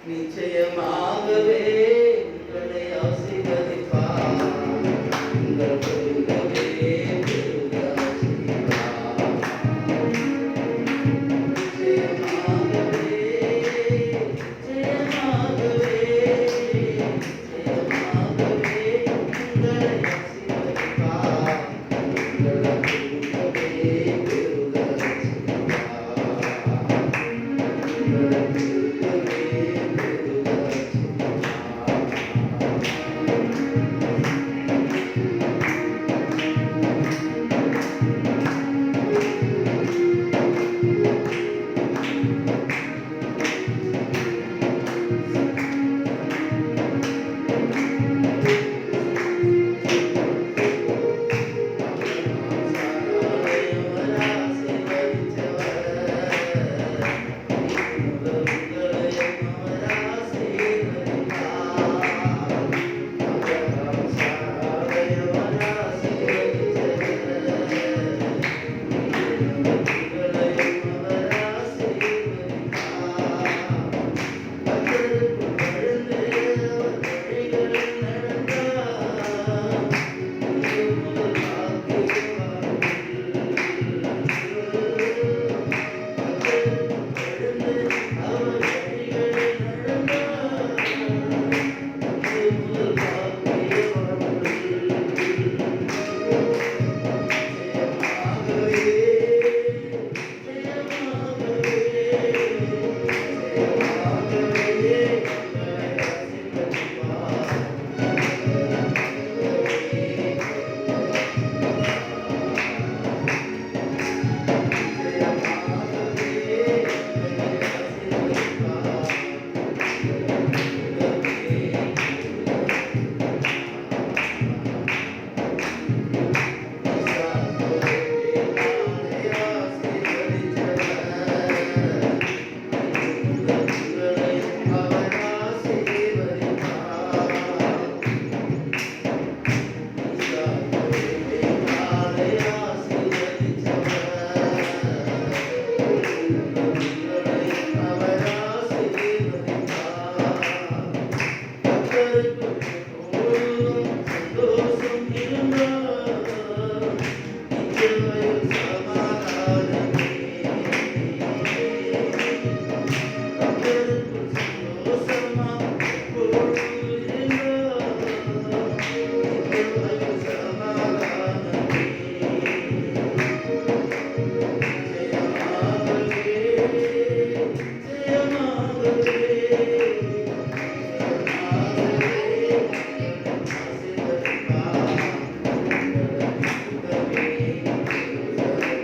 நிச்சயமாகவே உங்களை ஆசீர்வதிப்பார். உங்கள் பெருகவே பெருக ஆசீர்வதிப்பார். நிச்சயமாகவே நிச்சயமாகவே நிச்சயமாகவே உங்களை ஆசீர்வதிப்பார். உங்கள் பெருகவே பெருக ஆசீர்வதிப்பார். உங்கள்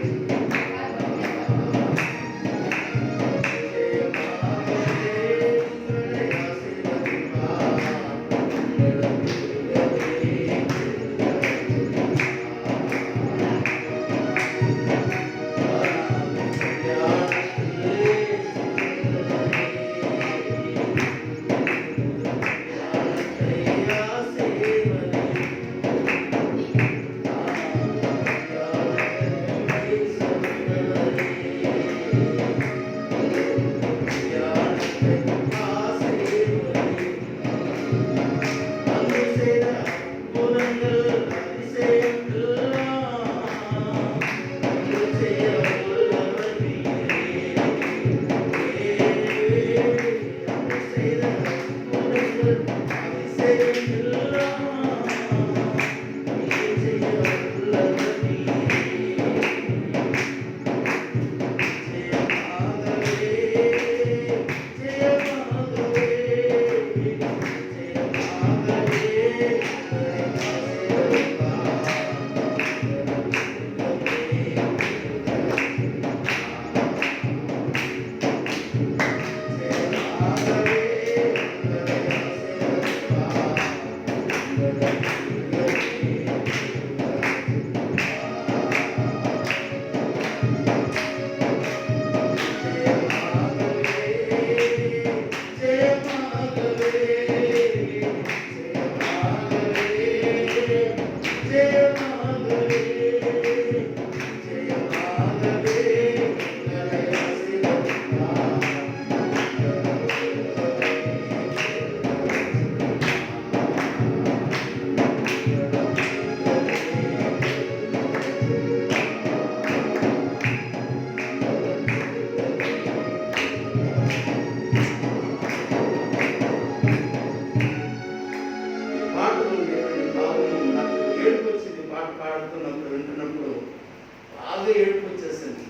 బాగా ఏడుపు వచ్చేసింది.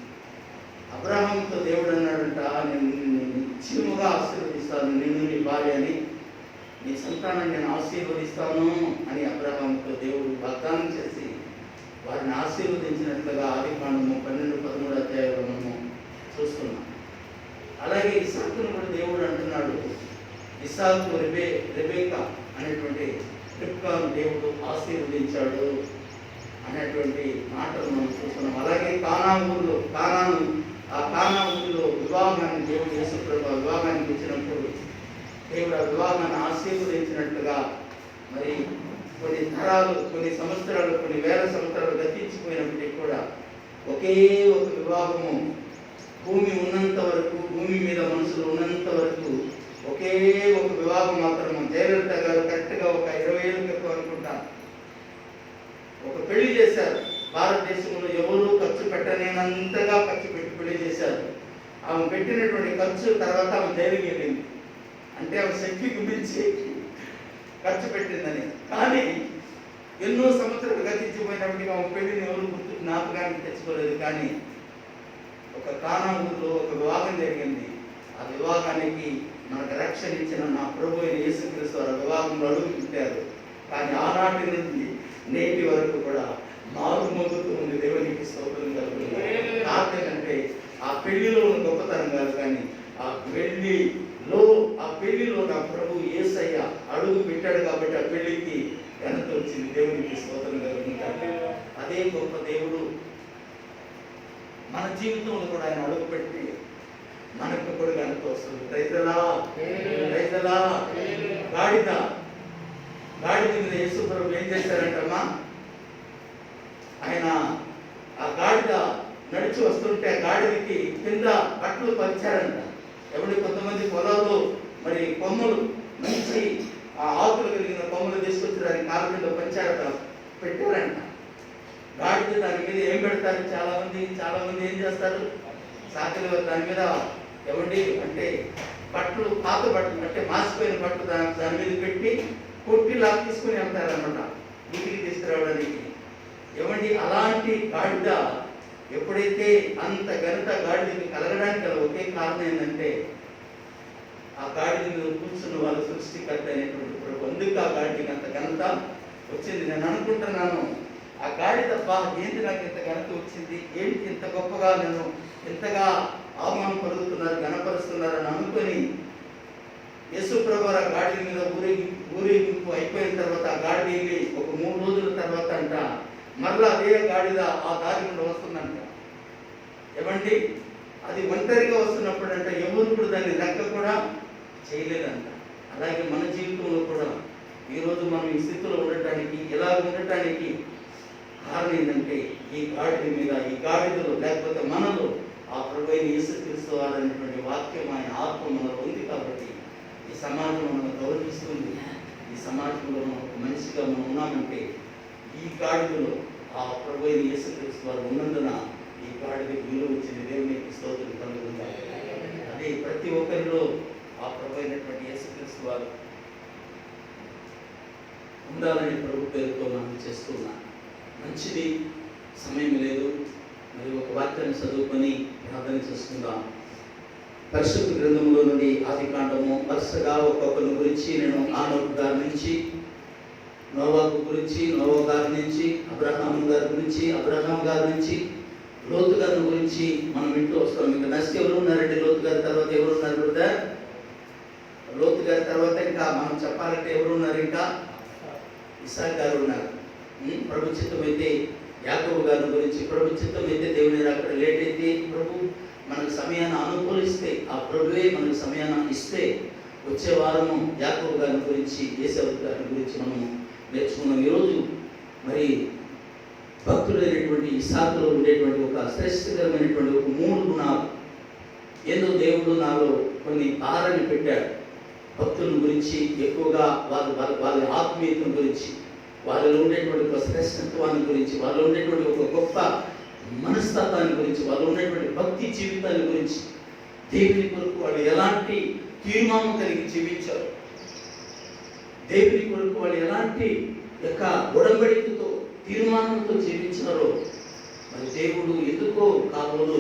అబ్రహాముతో దేవుడు అన్నాడంట, నేను నిశ్చయముగా ఆశీర్వదిస్తాను, నిన్ను నీ భార్యని నీ సంతానాన్ని నేను ఆశీర్వదిస్తాను అని అబ్రహాముతో దేవుడు వాగ్దానం చేసి వారిని ఆశీర్వదించినట్లుగా ఆదికాండము 12-13 అధ్యాయంలో మనము చూస్తున్నాం. అలాగే ఇస్సాకును కూడా దేవుడు అంటున్నాడు, ఇస్సాకు రెబేకా అనేటువంటి రిబ్కాను దేవుడు ఆశీర్వదించాడు అనేటువంటి మాటలు మనం చూస్తున్నాం. అలాగే కానా ఊరిలో వివాహాన్ని దేవుడు యేసుప్రభు వివాహానికి ఇచ్చినప్పుడు దేవుడు ఆ వివాహాన్ని ఆశీర్వదించినట్లుగా మరి కొన్ని తరాలు, కొన్ని సంవత్సరాలు, కొన్ని వేల సంవత్సరాలు గతించిపోయినప్పటికీ కూడా ఒకే ఒక వివాహము భూమి ఉన్నంత వరకు, భూమి మీద మనుషులు ఉన్నంత వరకు ఒకే ఒక వివాహం మాత్రం జయలలిత గారు కరెక్ట్గా ఒక 20 ఏళ్ళ క్రితం అనుకుంటా ఒక పెళ్లి చేశారు. భారతదేశంలో ఎవరూ ఖర్చు పెట్టలేనంతగా ఖర్చు పెట్టి పెళ్లి చేశారు. ఆమె పెట్టినటువంటి ఖర్చు తర్వాత ఆమె జైలుకి వెళ్ళింది. అంటే ఆమె శక్తికి మించి ఖర్చు పెట్టిందని. కానీ ఎన్నో సంవత్సరాలు గతించిపోయినప్పటికీ ఆమె పెళ్లిని ఎవరు గుర్తు జ్ఞాపకానికి తెచ్చుకోలేదు. కానీ ఒక కానా ఊరిలో ఒక వివాహం జరిగింది. ఆ వివాహానికి మనకు రక్షణ ఇచ్చిన నా ప్రభు అయిన యేసుక్రీస్తు వారు వివాహంలో అడుగు పెట్టారు. కానీ ఆనాటి నుండి నేటి వరకు కూడా మారుమోగుతూ ఉంది. దేవునికి స్తోత్రం కలుగుతుంది. కారణంటే ఆ పెళ్లిలో ఉన్న గొప్పతనం కాదు, కానీ ఆ పెళ్లిలో నా ప్రభు యేసయ్య అడుగు పెట్టాడు కాబట్టి ఆ పెళ్లికి ఘనత వచ్చింది. దేవునికి స్తోత్రం కలుగుతుంది. అదే గొప్ప దేవుడు మన జీవితంలో కూడా ఆయన అడుగు పెట్టి మనకు కూడా ఘనత వస్తుంది. రైతులా గాడిద మీద యేసు ప్రభు ఏం చేశారంటమ్మా, ఆయన ఆ గాడిద నడిచి వస్తుంటే ఆ గాడిదకి కింద బట్టలు పరిచారంట. ఎవరి కొంతమంది పొలాల్లో మరి కొమ్మలు, మంచి ఆ ఆకులు కలిగిన కొమ్మలు తీసుకొచ్చి దాని కాళ్ళ కింద పంచారట, పెట్టారంట. గాడిద దాని మీద ఏం పెడతారు, చాలా మంది ఏం చేస్తారు, సాకలి దాని మీద ఎవరి అంటే బట్టలు, పాత బట్టలు అంటే మాసిపోయిన బట్టలు దాని మీద పెట్టి కొట్టి లాగా తీసుకుని వెళ్తారన్నమాట ఇంటికి తీసుకురావడానికి. ఏమండి అలాంటి గాడిద ఎప్పుడైతే అంత ఘనత గాడిదకి కలగడానికి గల ఒకే కారణం ఏంటంటే ఆ గాడిద మీద కూర్చున్న వాళ్ళ సృష్టికర్త అయినటువంటి ప్రభు. అందుకు ఆ గాడిదకి అంత ఘనత వచ్చింది. నేను అనుకుంటున్నాను, ఆ గాడిద ఏంటి నాకు ఇంత ఘనత వచ్చింది, ఏంటి ఇంత గొప్పగా నన్ను ఎంతగా అవమానం పలుకుతున్నారు, ఘనపరుస్తున్నారు అని అనుకొని యేసు ప్రభు ఆ గాడిద మీద ఊరేగింపు అయిపోయిన తర్వాత ఆ గాడిద వెళ్ళి ఒక 3 రోజుల తర్వాత అంట మరలా అదే గాడిద ఆ దారి నుండి వస్తుందంట. ఏమండి అది ఒంటరిగా వస్తున్నప్పుడు అంట ఎవరు కూడా దాన్ని లెక్క కూడా చేయలేదంట. అలాగే మన జీవితంలో కూడా ఈరోజు మనం ఈ స్థితిలో ఉండటానికి, ఇలా ఉండటానికి కారణం ఏంటంటే ఈ గాడిద మీద, ఈ గాడిదలో లేకపోతే మనలో ఆ ప్రభువైన యేసుక్రీస్తు వారు అనేటువంటి వాక్యం, ఆయన ఆత్మ మనలో ఉంది కాబట్టి ఈ సమాజం మనం గౌరవిస్తుంది. ఈ సమాజంలో మనం ఒక మనిషిగా మనం ఉన్నామంటే ఈ గాడిదలో ఆ ప్రభువైన యేసుక్రీస్తు వారు ఉన్నందున ఈ గాడిదకి విలువ వచ్చింది. దేవునికి స్తోత్రం కలుగుతుంది. అదే ప్రతి ఒక్కరిలో ఆ ప్రభువైనటువంటి యేసుక్రీస్తు వారు ఉండాలని ప్రభు పేరుతో మనం చేస్తున్నాం. మంచిది, సమయం లేదు, మరి ఒక వాక్యాన్ని చదువుకొని ప్రార్థన చేసుకుందాం. పరిశుద్ధ గ్రంథంలో నుండి ఆదికాండము వరుసగా ఒక్కొక్కరి గురించి నేను ఆనోకు గారి నుంచి, నోవాకు గురించి, నోవా గారి నుంచి, అబ్రహాం గారి గురించి, అబ్రహాం గారి నుంచి, లోతు గారి గురించి మనం వింటూ వస్తాం. ఇంకా నెక్స్ట్ ఎవరు ఉన్నారండి? లోతు గారి తర్వాత ఎవరు ఉన్నారు బ్రదర్? లోతు గారి తర్వాత ఇంకా మనం చెప్పాలంటే ఎవరు ఉన్నారు? ఇంకా ఇస్సాకు గారు ఉన్నారు. ప్రభు చిత్తం అయితే యాకోబు గారి గురించి, ప్రభు చిత్తం అయితే దేవుని అక్కడ లేట్ అయితే ప్రభు మనకు సమయాన్ని అనుకూలిస్తే, ఆ ప్రభువే మనకు సమయాన్ని ఇస్తే వచ్చే వారము యాకోబు గారి గురించి, ఏశావు గారి గురించి మనము నేర్చుకున్నాం. ఈరోజు మరి భక్తుడైనటువంటి ఇస్సాకులో ఉండేటువంటి ఒక శ్రేష్టకరమైనటువంటి ఒక 3 గుణాలు ఏదో దేవుడు నాలో కొన్ని ఆహారాన్ని పెట్టాడు. భక్తుల గురించి ఎక్కువగా వాళ్ళ ఆత్మీయతను గురించి, వాళ్ళలో ఉండేటువంటి ఒక శ్రేష్టత్వాన్ని గురించి, వాళ్ళు ఉండేటువంటి ఒక గొప్ప మనస్తత్వాన్ని గురించి, వాళ్ళు ఉండేటువంటి భక్తి జీవితాన్ని గురించి, దేవుని కొరకు వాళ్ళు ఎలాంటి తీర్మానం కలిగి జీవించారు, దేవుని కొరకు వాళ్ళు ఎలాంటి యొక్క ఉడంబడికతో తీర్మానంతో జీవించారో మరి దేవుడు ఎందుకో కాలంలో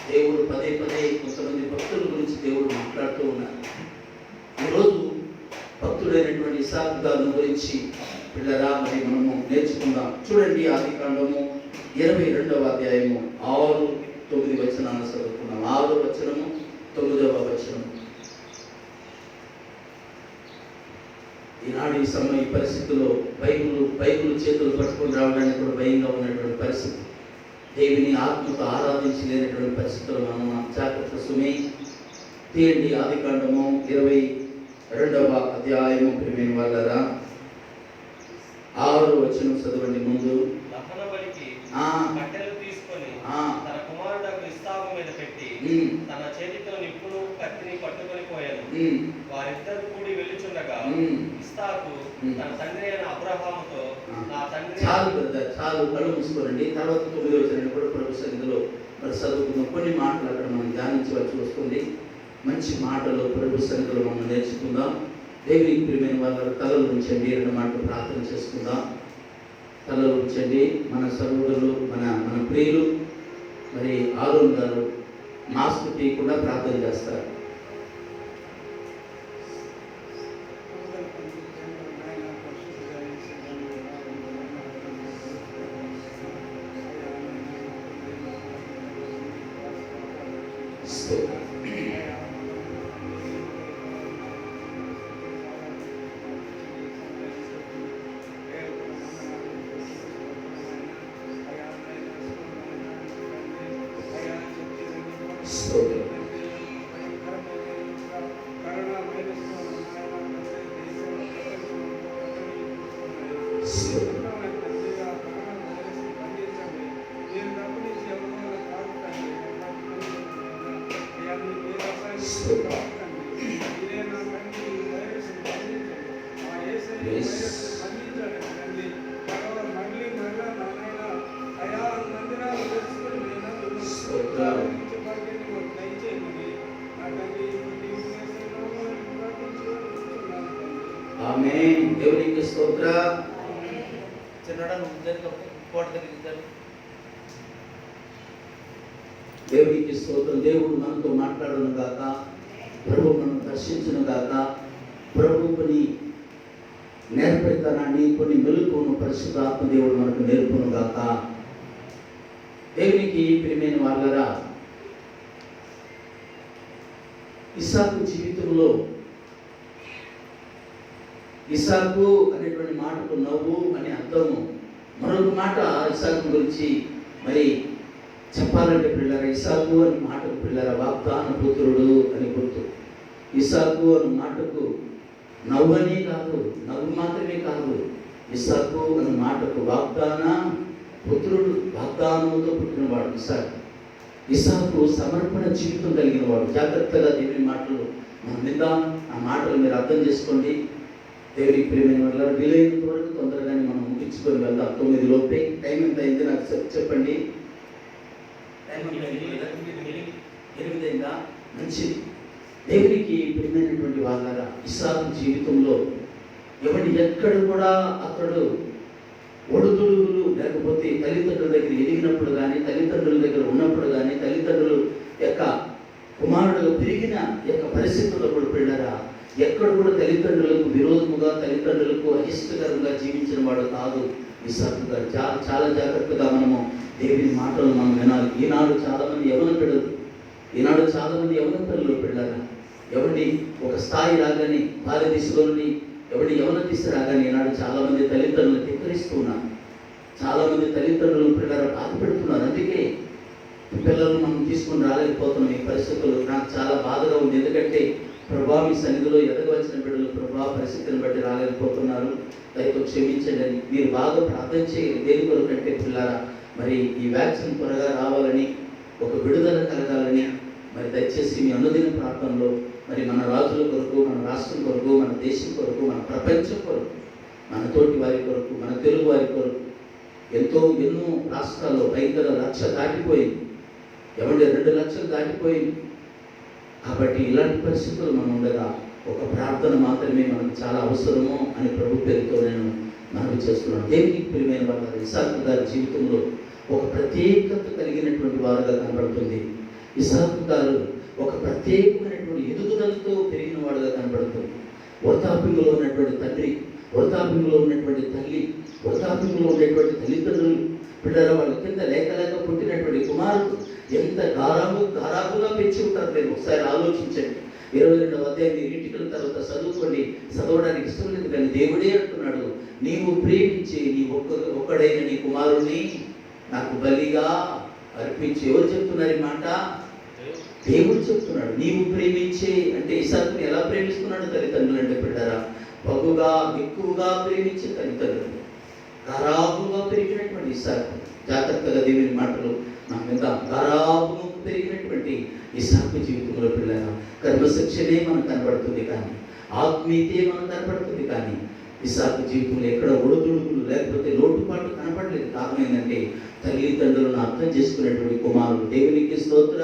దేవుడు పదే పదే కొంతమంది భక్తుల గురించి దేవుడు మాట్లాడుతూ ఉన్నారు. ఈరోజు భక్తుడైనటువంటి ఇస్సాకు గారి గురించి పిల్లరా మరి మనము నేర్చుకుందాం. చూడండి, ఆదికాండము 22వ అధ్యాయము 6, 9 వచనాలను చదువుకున్నాం. 6వ వచనము, 9వ వచనము. ఈనాడు ఈ పరిస్థితుల్లో బైబిల్ చేతులు పట్టుకొని రావడానికి కూడా భయంగా ఉన్నటువంటి పరిస్థితి, దేవుని ఆత్మతో ఆరాధించి లేనటువంటి పరిస్థితులు మనం జాగ్రత్త సుమి తీయండి. ఆదికాండము 22వ అధ్యాయము ప్రియమైన వాళ్ళరా 6వ వచనం చదవండి. ముందు కట్టెలు తీసుకొని తన కుమారుడు ఇస్సాకు మీద పెట్టి తన చేతితో నిప్పును కత్తిని పట్టుకొని పోయాను. వారిద్దరు కూడి వెళ్ళుచుండగా ఇస్సాకు తన తండ్రి అయిన అబ్రహాముతో, నా తండ్రి. చాలు కళ్ళు మూసుకోనండి. తర్వాత 9వ వచనం కూడా ప్రభు సన్నిధిలో మరి చదువుకున్న కొన్ని మాటలు అక్కడ మనం ధ్యానించవలసి వస్తుంది. మంచి మాటలు ప్రభు సన్నిధిలో మనం నేర్చుకుందాం. దేవునికి ప్రియమైన వాళ్ళ తలలు ఉంచండి, 2 మాటలు ప్రార్థన చేసుకుందాం. తలలు ఉంచండి. మన సహోదరులు, మన ప్రియులు మరి ఆరోన్ గారు మాస్క్ తీయకుండా ప్రార్థన చేస్తారు. ఆమేన్. దేవునికి స్తోత్రం. దేవునికి స్తోత్రం. దేవుడు మనతో మాట్లాడును గాక, ప్రభు మనం దర్శించును గాక, ప్రభు కొన్ని నేర్పరితనాన్ని, కొన్ని మెలుకువను పరిశుద్ధాత్మ దేవుడు మనకు నేర్పును గాక. దేవునికి ప్రియమైన వాళ్ళరా, ఇస్సాకు జీవితంలో ఇస్సాకు అనేటువంటి మాటకు నవ్వు అని అర్థము. మరొక మాట ఇస్సాకు గురించి మరి చెప్పాలంటే పిల్లరా, ఇస్సాకు అని మాటకు పిల్లరా వాగ్దాన పుత్రుడు అని గుర్తు. ఇస్సాకు అని మాటకు నవ్వు అని కాదు, నవ్వు మాత్రమే కాదు, ఇస్సాకు అనే మాటకు వాగ్దాన పుత్రుడు, వాగ్దానముతో పుట్టినవాడు ఇస్సాకు. ఇస్సాకు సమర్పణ జీవితం కలిగిన వాడు. జాగ్రత్తగా దేవుని మాటలు మనం విందాం. ఆ మాటలు మీరు అర్థం చేసుకోండి. దేవునికి ప్రియమైన వల్ల వీలైనంత వరకు తొందరగానే మనం ముగించుకొని వెళ్దాం. 9 లోపే. టైం ఎంత అయింది నాకు చెప్పండి. టైం 8 అయిందా? మంచిది. దేవునికి ప్రియమైనటువంటి వాళ్ళ ఇస్సాకు జీవితంలో ఎక్కడ కూడా అతడు ఒడుదుడుగులు లేకపోతే తల్లిదండ్రుల దగ్గర ఎదిగినప్పుడు కానీ, తల్లిదండ్రుల దగ్గర ఉన్నప్పుడు కానీ, తల్లిదండ్రులు యొక్క కుమారుడుగా పెరిగిన యొక్క పరిస్థితుల్లో కూడా పిల్లరా ఎక్కడ కూడా తల్లిదండ్రులకు విరోధముగా, తల్లిదండ్రులకు అహిష్టకరంగా జీవించిన వాడు కాదు ఇస్సాకు గారు. చాలా జాగ్రత్తగా మనము దేవుని మాటలు మనం వినాలి. ఈనాడు చాలామంది యవన పిల్లలు పిల్లరా ఎవరిని ఒక స్థాయి రాగానే బాల్య దిశలోని ఎవరిని యవన దిశ రాగానే ఈనాడు చాలామంది తల్లిదండ్రులు ధిక్కరిస్తూ ఉన్నారు. చాలామంది తల్లిదండ్రులు పిల్లలు బాధ పెడుతున్నారు. అందుకే పిల్లలను మనం తీసుకుని రాలేకపోతున్నాం. ఈ పరిస్థితులు నాకు చాలా బాధగా ఉంది. ఎందుకంటే ప్రభా మీ సన్నిధిలో ఎదగవలసిన బిడ్డలు ప్రభా పరిస్థితిని బట్టి రాలేకపోతున్నారు, దయతో క్షమించండి అని మీరు బాగా ప్రార్థన చేయాలి. దేని కొరకంటే పిల్లారా మరి ఈ వ్యాక్సిన్ త్వరగా రావాలని, ఒక విడుదల కలగాలని మరి దయచేసి మీ అనుదిన ప్రాంతంలో మరి మన రాజుల కొరకు, మన రాష్ట్రం కొరకు, మన దేశం కొరకు, మన ప్రపంచం కొరకు, మన తోటి వారి కొరకు, మన తెలుగు వారి కొరకు ఎన్నో రాష్ట్రాల్లో రైతుల 1,00,000 దాటిపోయింది. 2 లక్షలు దాటిపోయింది. కాబట్టి ఇలాంటి పరిస్థితులు మనం ఉండగా ఒక ప్రార్థన మాత్రమే మనకు చాలా అవసరము అని ప్రభు పేరుతో నేను మనవి చేస్తున్నాను. దేవునికి ప్రియమైన వాళ్ళ ఇస్సాకు గారి జీవితంలో ఒక ప్రత్యేకత కలిగినటువంటి వారుగా కనబడుతుంది. ఇస్సాకు గారు ఒక ప్రత్యేకమైనటువంటి ఎదుగుదలతో పెరిగిన వాడుగా కనబడుతుంది. వృద్ధాప్యంలో ఉన్నటువంటి తండ్రి, వృద్ధాప్యంలో ఉన్నటువంటి తల్లి, వృద్ధాప్యంలో ఉండేటువంటి తల్లిదండ్రులు, పిల్లల వాళ్ళ కింద లేక పుట్టినటువంటి కుమారుడు ఎంత గారాబుగా పెంచి ఉంటారు. మీరు ఒకసారి ఆలోచించండి. 22వ అధ్యాయం మీరు ఇంటికి తర్వాత చదువుకోండి. చదవడానికి ఇష్టం లేదు, కానీ దేవుడే అంటున్నాడు, నీవు ప్రేమించి నీ ఒక్కడైన నీ కుమారుణ్ణి నాకు బలిగా అర్పించి. ఎవరు చెప్తున్నారు ఈ మాట? దేవుడు చెప్తున్నాడు. నీవు ప్రేమించే అంటే ఇస్సాకుని ఎలా ప్రేమిస్తున్నాడు తల్లిదండ్రులు అంటే బిడ్డరా, బహుగా ఎక్కువగా ప్రేమించే తల్లిదండ్రులు, గారాబుగా పెరిగినటువంటి ఇస్సాకు. జాగ్రత్తగా దేవుని మాటలు నా మీద గారాబుగా పెరిగినటువంటి ఇస్సాకు జీవితంలో పిల్లల కర్మశిక్షణే మనకు కనబడుతుంది, కానీ ఆత్మీయతే మనకు కనబడుతుంది, కానీ ఇస్సాకు జీవితంలో ఎక్కడ ఒడుదుడుకులు లేకపోతే లోటుపాటు కనపడలేదు. కారణం ఏంటంటే తల్లిదండ్రులను అర్థం చేసుకునేటువంటి కుమారుడు. దేవునికి స్తోత్ర.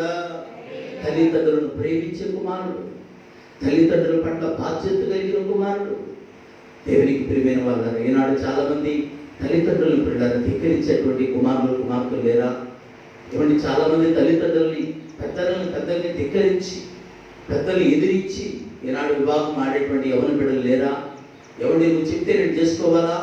తల్లిదండ్రులను ప్రేమించే కుమారుడు, తల్లిదండ్రుల పట్ల బాధ్యత కలిగిన కుమారుడు. దేవునికి ప్రియమైన వాళ్ళ ఈనాడు చాలా మంది తల్లిదండ్రులను పిల్లలను ధిక్కరించేటువంటి కుమారులు కుమార్తెలు లేరా? ఇవన్నీ చాలా మంది తల్లిదండ్రుల్ని పెద్దల్ని ధిక్కరించి పెద్దల్ని ఎదిరించి ఈనాడు వివాహం ఆడేటువంటి యవన బిడ్డలు లేరా? ఎవరి నువ్వు చెప్తే నేను చేసుకోవాలా,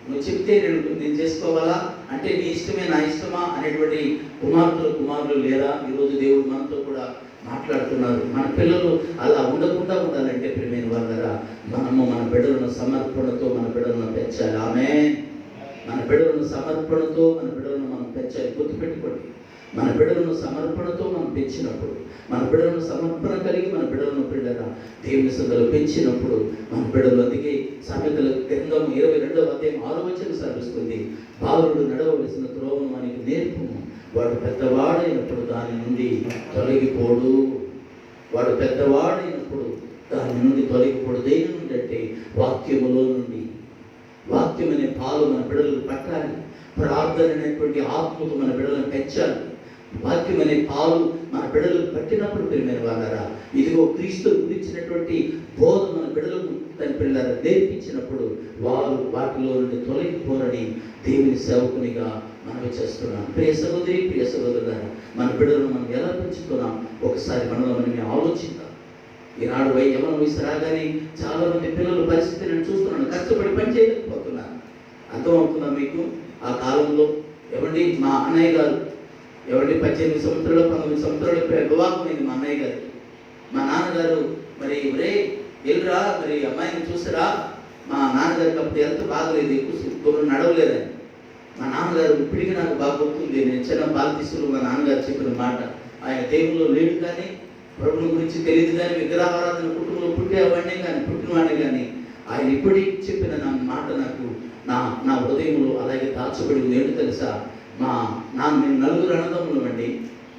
నువ్వు చెప్తే నేను చేసుకోవాలా, అంటే నీ ఇష్టమే నా ఇష్టమా అనేటువంటి కుమారులు లేరా? ఈరోజు దేవుడు మనతో కూడా మాట్లాడుతున్నారు. మన పిల్లలు అలా ఉండకుండా ఉండాలంటే ప్రియమైన వాళ్ళరా, మనము మన బిడ్డలను సమర్పణతో మన బిడ్డలను పెంచాలి. ఆమేన్. మన బిడ్డలను సమర్పణతో మన బిడ్డలను మనం పెంచాలి. గుర్తుపెట్టుకోండి, మన బిడ్డలను సమర్పణతో మనం పెంచినప్పుడు, మన బిడ్డలను సమర్పణ కలిగి మన బిడ్డలను పిల్లరా దేవుని సందులో పెంచినప్పుడు మన బిడ్డలు, అందుకే సామెతల గ్రంథం 22వ అధ్యాయం 6వ వచనం సెలవిస్తుంది, బాలుడు నడవలసిన త్రోవను మనకి నేర్పుము, వాడు పెద్దవాడైనప్పుడు దాని నుండి తొలగిపోడు. వాడు పెద్దవాడైనప్పుడు దాని నుండి తొలగిపోడు. దేని నుండి అంటే వాక్యములో నుండి. వాక్యం అనే పాలు మన బిడ్డలకు పట్టాలి. ప్రార్థన అనేటువంటి ఆత్మకు మన బిడ్డలను పెంచాలి. వాక్యం అనే పాలు మన బిడ్డలకు పట్టినప్పుడు ప్రియమైన వాళ్ళరా, ఇదిగో క్రీస్తు గురించినటువంటి బోధ మన బిడ్డలకు తన పిల్లలు నేర్పించినప్పుడు వారు వాటిలో నుండి తొలగిపోరని దేవుని సేవకునిగా మనవి చేస్తున్నాం. ప్రియ సహోదరి, ప్రియ సహోదరులారా, మన బిడ్డలను మనం ఎలా పెంచుతున్నాం ఒకసారి మనలో మనం ఆలోచిద్దాం. ఈనాడు యవన వయసు రాగానే చాలా మంది పిల్లల పరిస్థితి నేను చూస్తున్నాను, కష్టపడి పని చేయలేకపోతున్నాను. అర్థమవుతుందా మీకు? ఆ కాలంలో ఎవరి మా అన్నయ్య గారు 18 సంవత్సరాలు 19 సంవత్సరాలు వివాహమైంది మా అన్నయ్య గారికి. మా నాన్నగారు మరి ఒరే వెళ్ళరా మరి అమ్మాయిని చూసారా, మా నాన్నగారికి అప్పుడు ఎంత బాగలేదు, ఎక్కువ దూరం నడవలేదని. మా నాన్నగారు ఇప్పటికీ నాకు బాగా గుర్తుంది. నేను చిన్న బాలతీసులు మా నాన్నగారు చెప్పిన మాట, ఆయన దేవుల్లో లేడు కానీ ప్రభుని గురించి తెలియదు కానీ విగ్రహారాధన కుటుంబంలో పుట్టేవాడినే కానీ పుట్టినవాడినే కానీ ఆయన ఇప్పటికీ చెప్పిన నా మాట నాకు నా హృదయంలో అలాగే దాచబడి ఉంది. ఏంటో తెలుసా, మేము 9 అన్నదమ్ములు అండి.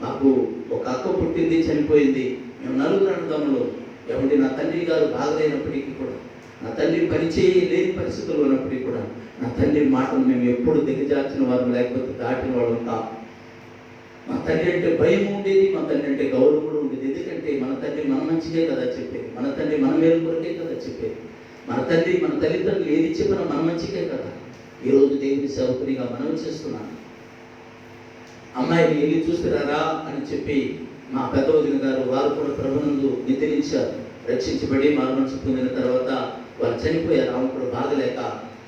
మాకు ఒక అక్క పుట్టింది, చనిపోయింది. మేము 9 అన్నదమ్ములు. ఏమంటే నా తండ్రి గారు బాగలేనప్పటికీ కూడా, నా తండ్రి పనిచేయలేని పరిస్థితుల్లో ఉన్నప్పటికీ కూడా నా తండ్రి మాటను మేము ఎప్పుడు దిగజార్చిన వారు లేకపోతే దాటిన వాళ్ళు కాదు. మా తండ్రి అంటే భయం ఉండేది, మా తండ్రి అంటే గౌరవం కూడా ఉండేది. ఎందుకంటే మన తండ్రి మన మంచిదే కదా చెప్పేది, మన తండ్రి మన మేలు కొరకే కదా చెప్పేది, మన తండ్రి మన తల్లిదండ్రులు ఏది చెప్పినా మన మంచికే కదా. ఈరోజు దేవుని సేవకునిగా మనం చేస్తున్నాను. అమ్మాయిని వెళ్ళి చూసిరారా అని చెప్పి మా పెద్ద వదిన గారు వారు కూడా ప్రభునందు నిద్రించారు. రక్షించబడి మారుమనసు పొందిన తర్వాత వారు చనిపోయారు. ఆమె కూడా బాగలేక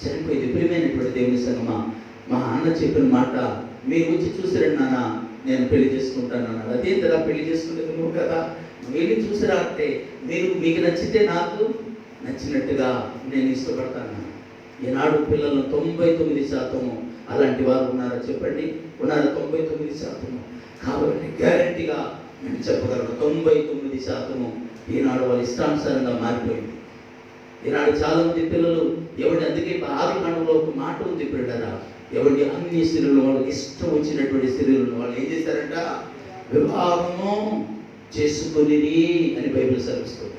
చనిపోయి విపరీతమైనటువంటి దేవుని సంగమా. మా అన్న చెప్పిన మాట, మీరు వచ్చి చూసిరండి నాన్న, నేను పెళ్లి చేసుకుంటాను అన్నాడు. అదేంటలా పెళ్లి చేసుకుంటే నువ్వు కదా, వెళ్ళి చూసిరా అంటే మీకు నచ్చితే నాకు నచ్చినట్టుగా నేను ఇష్టపడతాను. ఈనాడు పిల్లలను 99% అలాంటి వారు ఉన్నారా చెప్పండి? ఉన్నారా? 99%. కాబట్టి గ్యారంటీగా నేను చెప్పగలను 99% ఈనాడు వాళ్ళ ఇష్టానుసారంగా మారిపోయింది. ఈనాడు చాలా మంది పిల్లలు అందుకే ఆదికాండంలో ఒక మాట ఉంది పిల్లరా, అన్ని స్త్రీలను వాళ్ళకి ఇష్టం వచ్చినటువంటి స్త్రీలను వాళ్ళు ఏం చేశారంట, వివాహము చేసుకొని అని బైబిల్ సెలవిస్తుంది.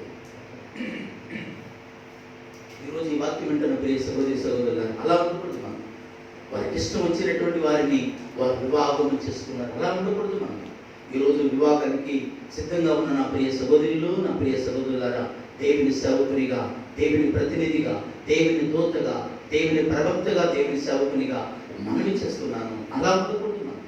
ఈరోజు ఈ వాక్యం వింటున్న ప్రియ సహోదరి సహోదరులను అలా ఉండకూడదు. మనం వారికి ఇష్టం వచ్చినటువంటి వారిని వారు వివాహం చేసుకున్నారు. అలా ఉండకూడదు. మనం ఈరోజు వివాహానికి సిద్ధంగా ఉన్న నా ప్రియ సహోదరులు, నా ప్రియ సహోదరులారా, దేవుని సేవకునిగా, దేవుని ప్రతినిధిగా, దేవుని దూతగా, దేవుని ప్రవక్తగా, దేవుని సేవకునిగా మనవి చేస్తున్నాను. అలా ఉండకూడదు. మనం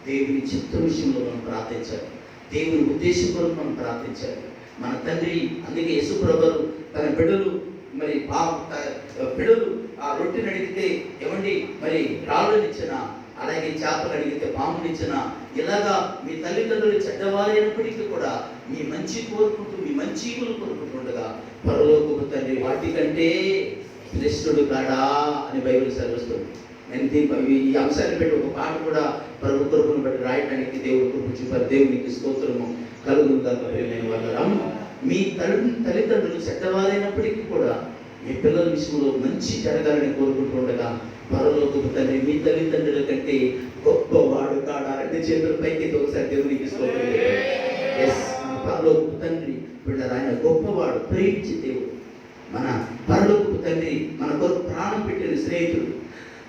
దేవుని చిత్త విషయంలో మనం ప్రార్థించాలి. దేవుని ఉద్దేశం కొరకు మనం ప్రార్థించాలి. మన తండ్రి, అందుకే యేసు ప్రభువు తన బిడ్డలు మరి బిడ్డలు ఆ రొట్టెని అడిగితే ఏమండి మరి రాళ్ళనిచ్చిన, అలాగే చేపలు అడిగితే పామునిచ్చిన, ఇలాగా మీ తల్లిదండ్రులు చెడ్డవారైనప్పటికీ కూడా మీ మంచి కోరుకుంటూ మీ మంచిగులు కోరుకుంటుండగా పరలోకపు తండ్రి వాటికంటే శ్రేష్ఠుడు కాడా అని బైబిల్ సెలవిస్తుంది. నేను ఈ అంశాన్ని పెట్టి ఒక పాట కూడా ప్రభు కృపను బట్టి రాయడానికి దేవుడు కృప చూపారు. దేవునికి స్తోత్రము కలుగునుగా. ప్రియమైన వాళ్ళారా, మీ తల్లిదండ్రులు చెడ్డవారైనప్పటికీ కూడా మీ పిల్లల విషయంలో మంచి జరగాలని కోరుకుంటుండగా పరలోకపు తండ్రి మీ తల్లిదండ్రుల కంటే గొప్పవాడు కాడా? రెండు చేతుల పైకి ఒకసారి దేవునికి స్తోత్రం. పరలోకపు తండ్రి బిడ్డలు ఆయన గొప్పవాడు, ప్రేమించే దేవుడు. మన పరలోకపు తండ్రి మన కొరకు ప్రాణం పెట్టిన స్నేహితుడు,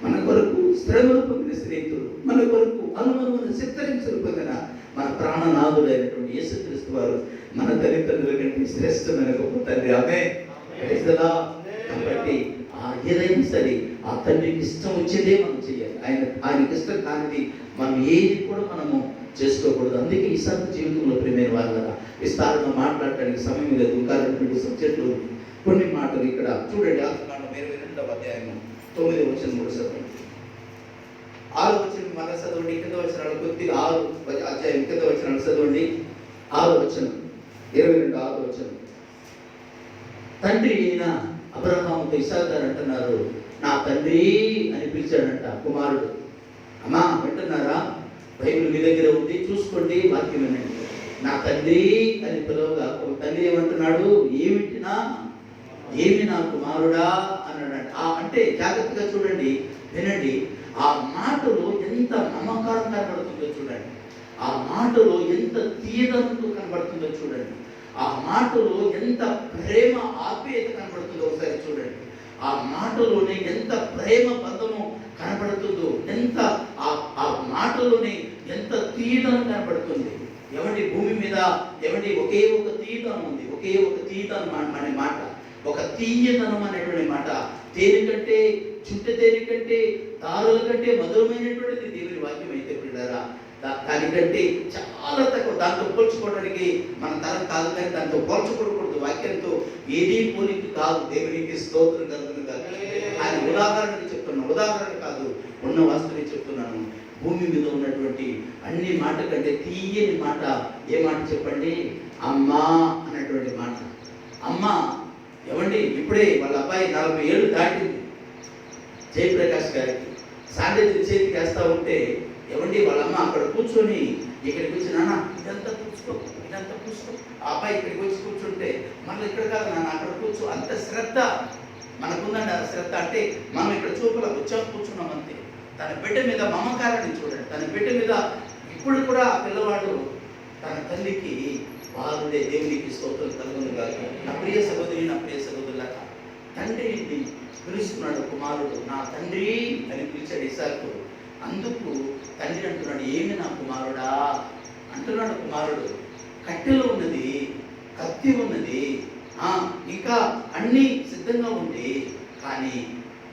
మన కొరకు శ్రమను పొందిన స్నేహితుడు, మన కొరకు అనుమనులను చిత్తరించలు పొందిన మన ప్రాణనాథుడైనటువంటి యేసుక్రీస్తు వారు మన తల్లిదండ్రుల కంటే శ్రేష్టమైన గొప్ప తండ్రి. ఆమేన్. కాబట్టి ఏదైనా సరే ఆ తండ్రికి ఇష్టం వచ్చేదే మనం చేయాలి. ఆయనకి ఇష్టం కానిది మనం ఏది కూడా మనము చేసుకోకూడదు. అందుకే ఇసాకు జీవితంలో ప్రియమైన వాళ్ళ విస్తారంగా మాట్లాడటానికి సమయం లేదు. ఇంకా 2 సబ్జెక్టులు కొన్ని మాటలు ఇక్కడ చూడండి. ఆదికాండం 22వ అధ్యాయము 9వ వచనం 3 చదవండి. 6వ వచనం మళ్ళీ చదవండి. కింద వచనాలు కొద్దిగా 6వ అధ్యాయం కింద వచనాలు చదవండి. 6వ వచనం 22 వచనం. తండ్రి అయిన అబ్రహాముతో ఇస్సాకు గారు అంటున్నారు, నా తండ్రి అని పిలిచాడంట కుమారుడు. అమ్మా వింటున్నారా? బైబిల్ మీ దగ్గర ఉంది, చూసుకోండి, వాక్యం వినండి. నా తండ్రి అని పిలవగా ఒక తండ్రి ఏమంటున్నాడు? ఏమి నా కుమారుడా అన్నాడు. అంటే జాగ్రత్తగా చూడండి, వినండి. ఆ మాటలో ఎంత మమకారం కనబడుతుందో చూడండి. ఆ మాటలో ఎంత తీయదనంతో కనబడుతుందో చూడండి. ఆ మాటలో ఎంత ప్రేమ ఆప్యాయత కనబడుతుందో ఒకసారి చూడండి. ఆ మాటలోనే ఎంత ప్రేమ బంధము కనబడుతుందో, ఎంత ఆ మాటలోనే ఎంత తీయదనం కనబడుతుంది. ఏమండి భూమి మీద ఏమండి ఒకే ఒక తీయదనం ఉంది. ఒకే ఒక తీయదనం అనే మాట, ఒక తీయదనం అనేటువంటి మాట. తేనెకంటే చుట్టూ తేనెకంటే తారుల కంటే మధురమైనటువంటిది దేవుని వాక్యం అయితే పిల్లరా. దానికంటే చాలా తక్కువ. దాంతో పోల్చుకోవడానికి మన తరం కాదు, కానీ దాంతో పోల్చుకోకూడదు. వాక్యంతో ఏదీ పోలిక కాదు. దేవునికి స్తోత్రం కలుగును కాదు. ఆయన ఉదాహరణకి చెప్తున్నాను, ఉదాహరణ కాదు, ఉన్న వాస్తవం చెప్తున్నాను. భూమి మీద ఉన్నటువంటి అన్ని మాట కంటే తీయని మాట ఏ మాట చెప్పండి? అమ్మా అన్నటువంటి మాట. అమ్మ ఏమండి ఇప్పుడే వాళ్ళ అబ్బాయి 40 ఏళ్ళు దాటింది. జయప్రకాష్ గారికి సాంద్రత చేతికి వేస్తా ఉంటే ఏమండి వాళ్ళమ్మ అక్కడ కూర్చొని ఇక్కడికి వచ్చి, నాన్న ఇదంతా కూర్చుకో, ఇదంతా కూర్చుకో. ఆ అబ్బాయి ఇక్కడికి వచ్చి కూర్చుంటే మళ్ళీ ఇక్కడ కాదు నాన్న అక్కడ కూర్చో. అంత శ్రద్ధ మనకుందండి. ఆ శ్రద్ధ అంటే మనం ఇక్కడ చూపులా వచ్చాం, కూర్చున్నాం అంతే. తన బిడ్డ మీద మమకారాన్ని చూడండి. తన బిడ్డ మీద ఇప్పుడు కూడా ఆ పిల్లవాడు తన తల్లికి వారుడే. దేవునికి స్తోత్రం కలుగును గాక. నా ప్రియ సహోదరి, నా ప్రియ సహోదరులారా, తండ్రిని పిలుస్తున్నాడు కుమారుడు. నా తండ్రి అని పిలిచాడు ఇస్సాకు. అందుకు తండ్రి అంటున్నాడు, ఏమి నా కుమారుడా అంటున్నాడు. కుమారుడు కట్టెలో ఉన్నది, కత్తి ఉన్నది, ఇంకా అన్నీ సిద్ధంగా ఉంది, కానీ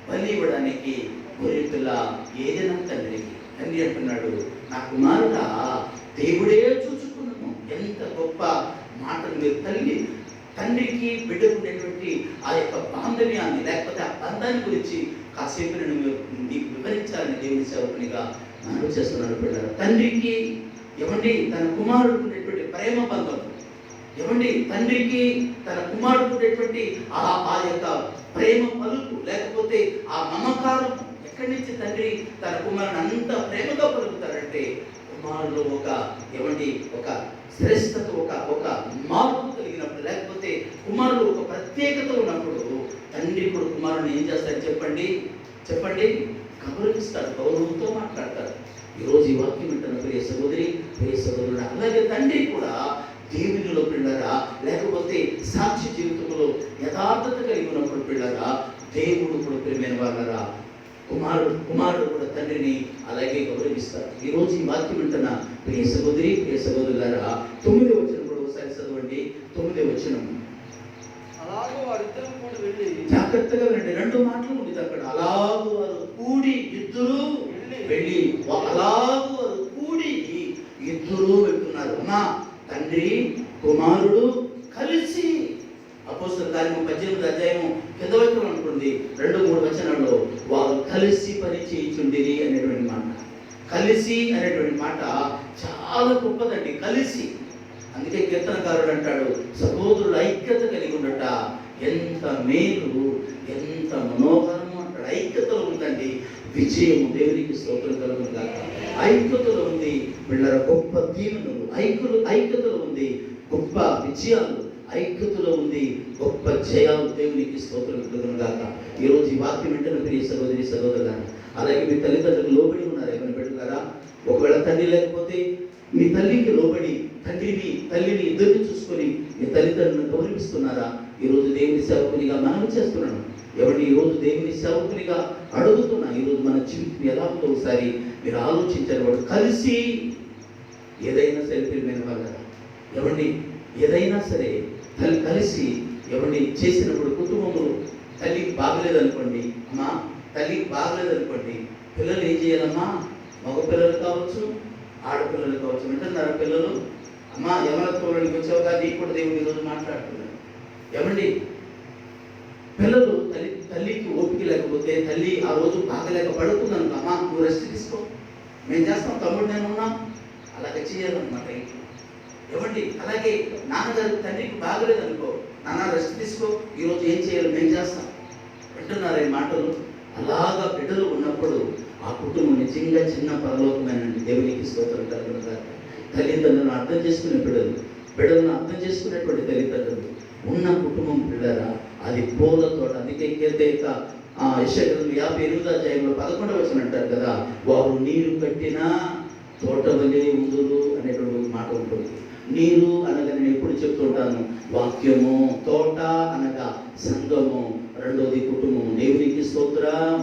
బలి ఇవ్వడానికి గొర్రెపిల్ల ఏదైనా తండ్రికి. తండ్రి అంటున్నాడు, నా కుమారుడా దేవుడే చూసుకున్నాను. ఎంత గొప్ప మాటలు మీరు తండ్రికి బిడ్డకు ఉండేటువంటి ఆ యొక్క బాంధవ్యాన్ని, లేకపోతే ఆ బంధాన్ని గురించి కాసేపు నేను మీకు వివరించాలని దేవుని సేవకునిగా మనం చేస్తున్నాను. పిల్లలు తండ్రికి ఏమండి తన కుమారుడు ఉండేటువంటి ప్రేమ బంధం, ఏమండి తండ్రికి తన కుమారుడు ఉండేటువంటి ఆ యొక్క ప్రేమ పలుకు, లేకపోతే ఆ మమకారం ఎక్కడి నుంచి తండ్రి తన కుమారుని అంత ప్రేమగా పలుకుతారంటే కుమారుడు ఒక శ్రేష్టత, ఒక మార్పు కలిగినప్పుడు, లేకపోతే కుమారుడు ఒక ప్రత్యేకత ఉన్నప్పుడు తండ్రి కూడా కుమారుని ఏం చేస్తాడు చెప్పండి గౌరవిస్తాడు, గౌరవంతో మాట్లాడతాడు. ఈరోజు ఈ వాక్యం వింటున్న ప్రియ సహోదరి, ప్రియ సహోదరుడు, అలాగే తండ్రి కూడా దేవునిలో పిల్లరా, లేకపోతే సాక్షి జీవితంలో యథార్థత కలిగి ఉన్నప్పుడు పిల్లరా, దేవుడు కూడా ప్రియమైన వాళ్ళరా, కుమారుడు కూడా తండ్రిని అలాగే గౌరవిస్తారు. ఈరోజు ఈ వాక్యం వింటున్న ప్రియ సహోదరి, ప్రియ సహోదరులారా, 9వ వచనం కూడా ఒకసారి చదవండి. 9వ వచనం. అలాగూ వారిద్దరూ కూడి వెళ్ళి, జాగ్రత్తగా వినండి, 2 మాటలు ఉంది అక్కడ. అలాగూ వారు కూడి, ఇద్దరు వెళ్ళి, అలాగూ వారు కూడి ఇద్దరూ వెళ్తున్నారు. అమ్మా, తండ్రి కుమారుడు కలిసి. అపోస్తలుల కార్యము 18వ అధ్యాయము కింద వైపు అనుకుంది 2-3 వచనాల్లో వారు కలిసి పని చేయుచుండిరి అనేటువంటి మాట. కలిసి అనేటువంటి మాట చాలా గొప్పదండి. కలిసి, అందుకే కీర్తనకారుడు అంటాడు, సహోదరుల ఐక్యత కలిగి ఉండట ఎంత మేలు, ఎంత మనోహరము అంటాడు. ఐక్యతలో ఉందండి విజయము. దేవునికి స్తోత్రం కలుగును గాక. ఐక్యతలో ఉంది వీళ్ళ గొప్ప దీవెనలు. ఐక్యతలో ఉంది గొప్ప విజయాలు. ఐక్యతలో ఉంది గొప్ప జయాలు. దేవునికి స్తోత్రం కలుగును గాక. ఈరోజు ఈ వాక్యం వెంటనే ప్రియ సహోదరి సహోదరులారా, అలాగే మీ తల్లిదండ్రులకు లోబడి ఉన్నారు ఏమైనా పెట్టుకున్నారా? ఒకవేళ తండ్రి లేకపోతే మీ తల్లికి లోబడి, తండ్రిని తల్లిని ఇద్దరిని చూసుకొని మీ తల్లిదండ్రులను గౌరవిస్తున్నారా? ఈరోజు దేవుని సేవకునిగా మనవి చేస్తున్నాను. ఎవరిని ఈరోజు దేవుని సేవకునిగా అడుగుతున్నా, ఈరోజు మన జీవితం ఎలా ఉందో ఒకసారి మీరు ఆలోచించారు. వాడు కలిసి ఏదైనా సరే ప్రియమైన వాళ్ళ, ఎవరిని ఏదైనా సరే కలిసి ఎవరిని చేసినప్పుడు కుటుంబంలో తల్లికి బాగలేదనుకోండి, అమ్మా తల్లికి బాగలేదనుకోండి, పిల్లలు ఏం చేయాలమ్మా? మగ పిల్లలు కావచ్చు, ఆడపిల్లలు కావచ్చు. వింటున్నారా పిల్లలు? అమ్మా యవనత్వంలోనికి వచ్చావుగా, నీకు కూడా దేవుడు ఈరోజు మాట్లాడుతున్నాడు. ఏమండి, పిల్లలు తల్లికి ఓపిక లేకపోతే, తల్లి ఆ రోజు బాగలేక పడుకుందనుకో, అమ్మా నువ్వు రెస్ట్ తీసుకో, మేము చేస్తాం, తమ్ముడు నేను ఉన్నాం, అలాగే చేయాలన్నమాట ఇంట్లో. ఏమండి, అలాగే నాన్నగారు తండ్రికి బాగలేదనుకో, నాన్న రెస్ట్ తీసుకో, ఈరోజు ఏం చేయాలి మేము చేస్తాం. వింటున్నారా ఈ మాటలు? అలాగా బిడ్డలు ఉన్నప్పుడు ఆ కుటుంబం నిజంగా చిన్న పరలోకమైనండి. దేవునికి స్తోత్రం కలుగును గాక. తల్లిదండ్రులను అర్థం చేసుకునే బిడ్డలను అర్థం చేసుకునేటువంటి తల్లిదండ్రులు ఉన్న కుటుంబం పిల్లరా, అది పూల తోట. అందుకే కీర్తన యెషయా 58వ అధ్యాయంలో 11వ వచనం అంటారు కదా, వారు నీరు కట్టిన తోట వలె ఉందురు అనేటువంటి మాట ఉంటుంది. నీరు అనగా నేను ఎప్పుడు చెప్తుంటాను, వాక్యము, తోట అనగా సంఘము, రెండోది కుటుంబం. దేవునికి స్తోత్రం.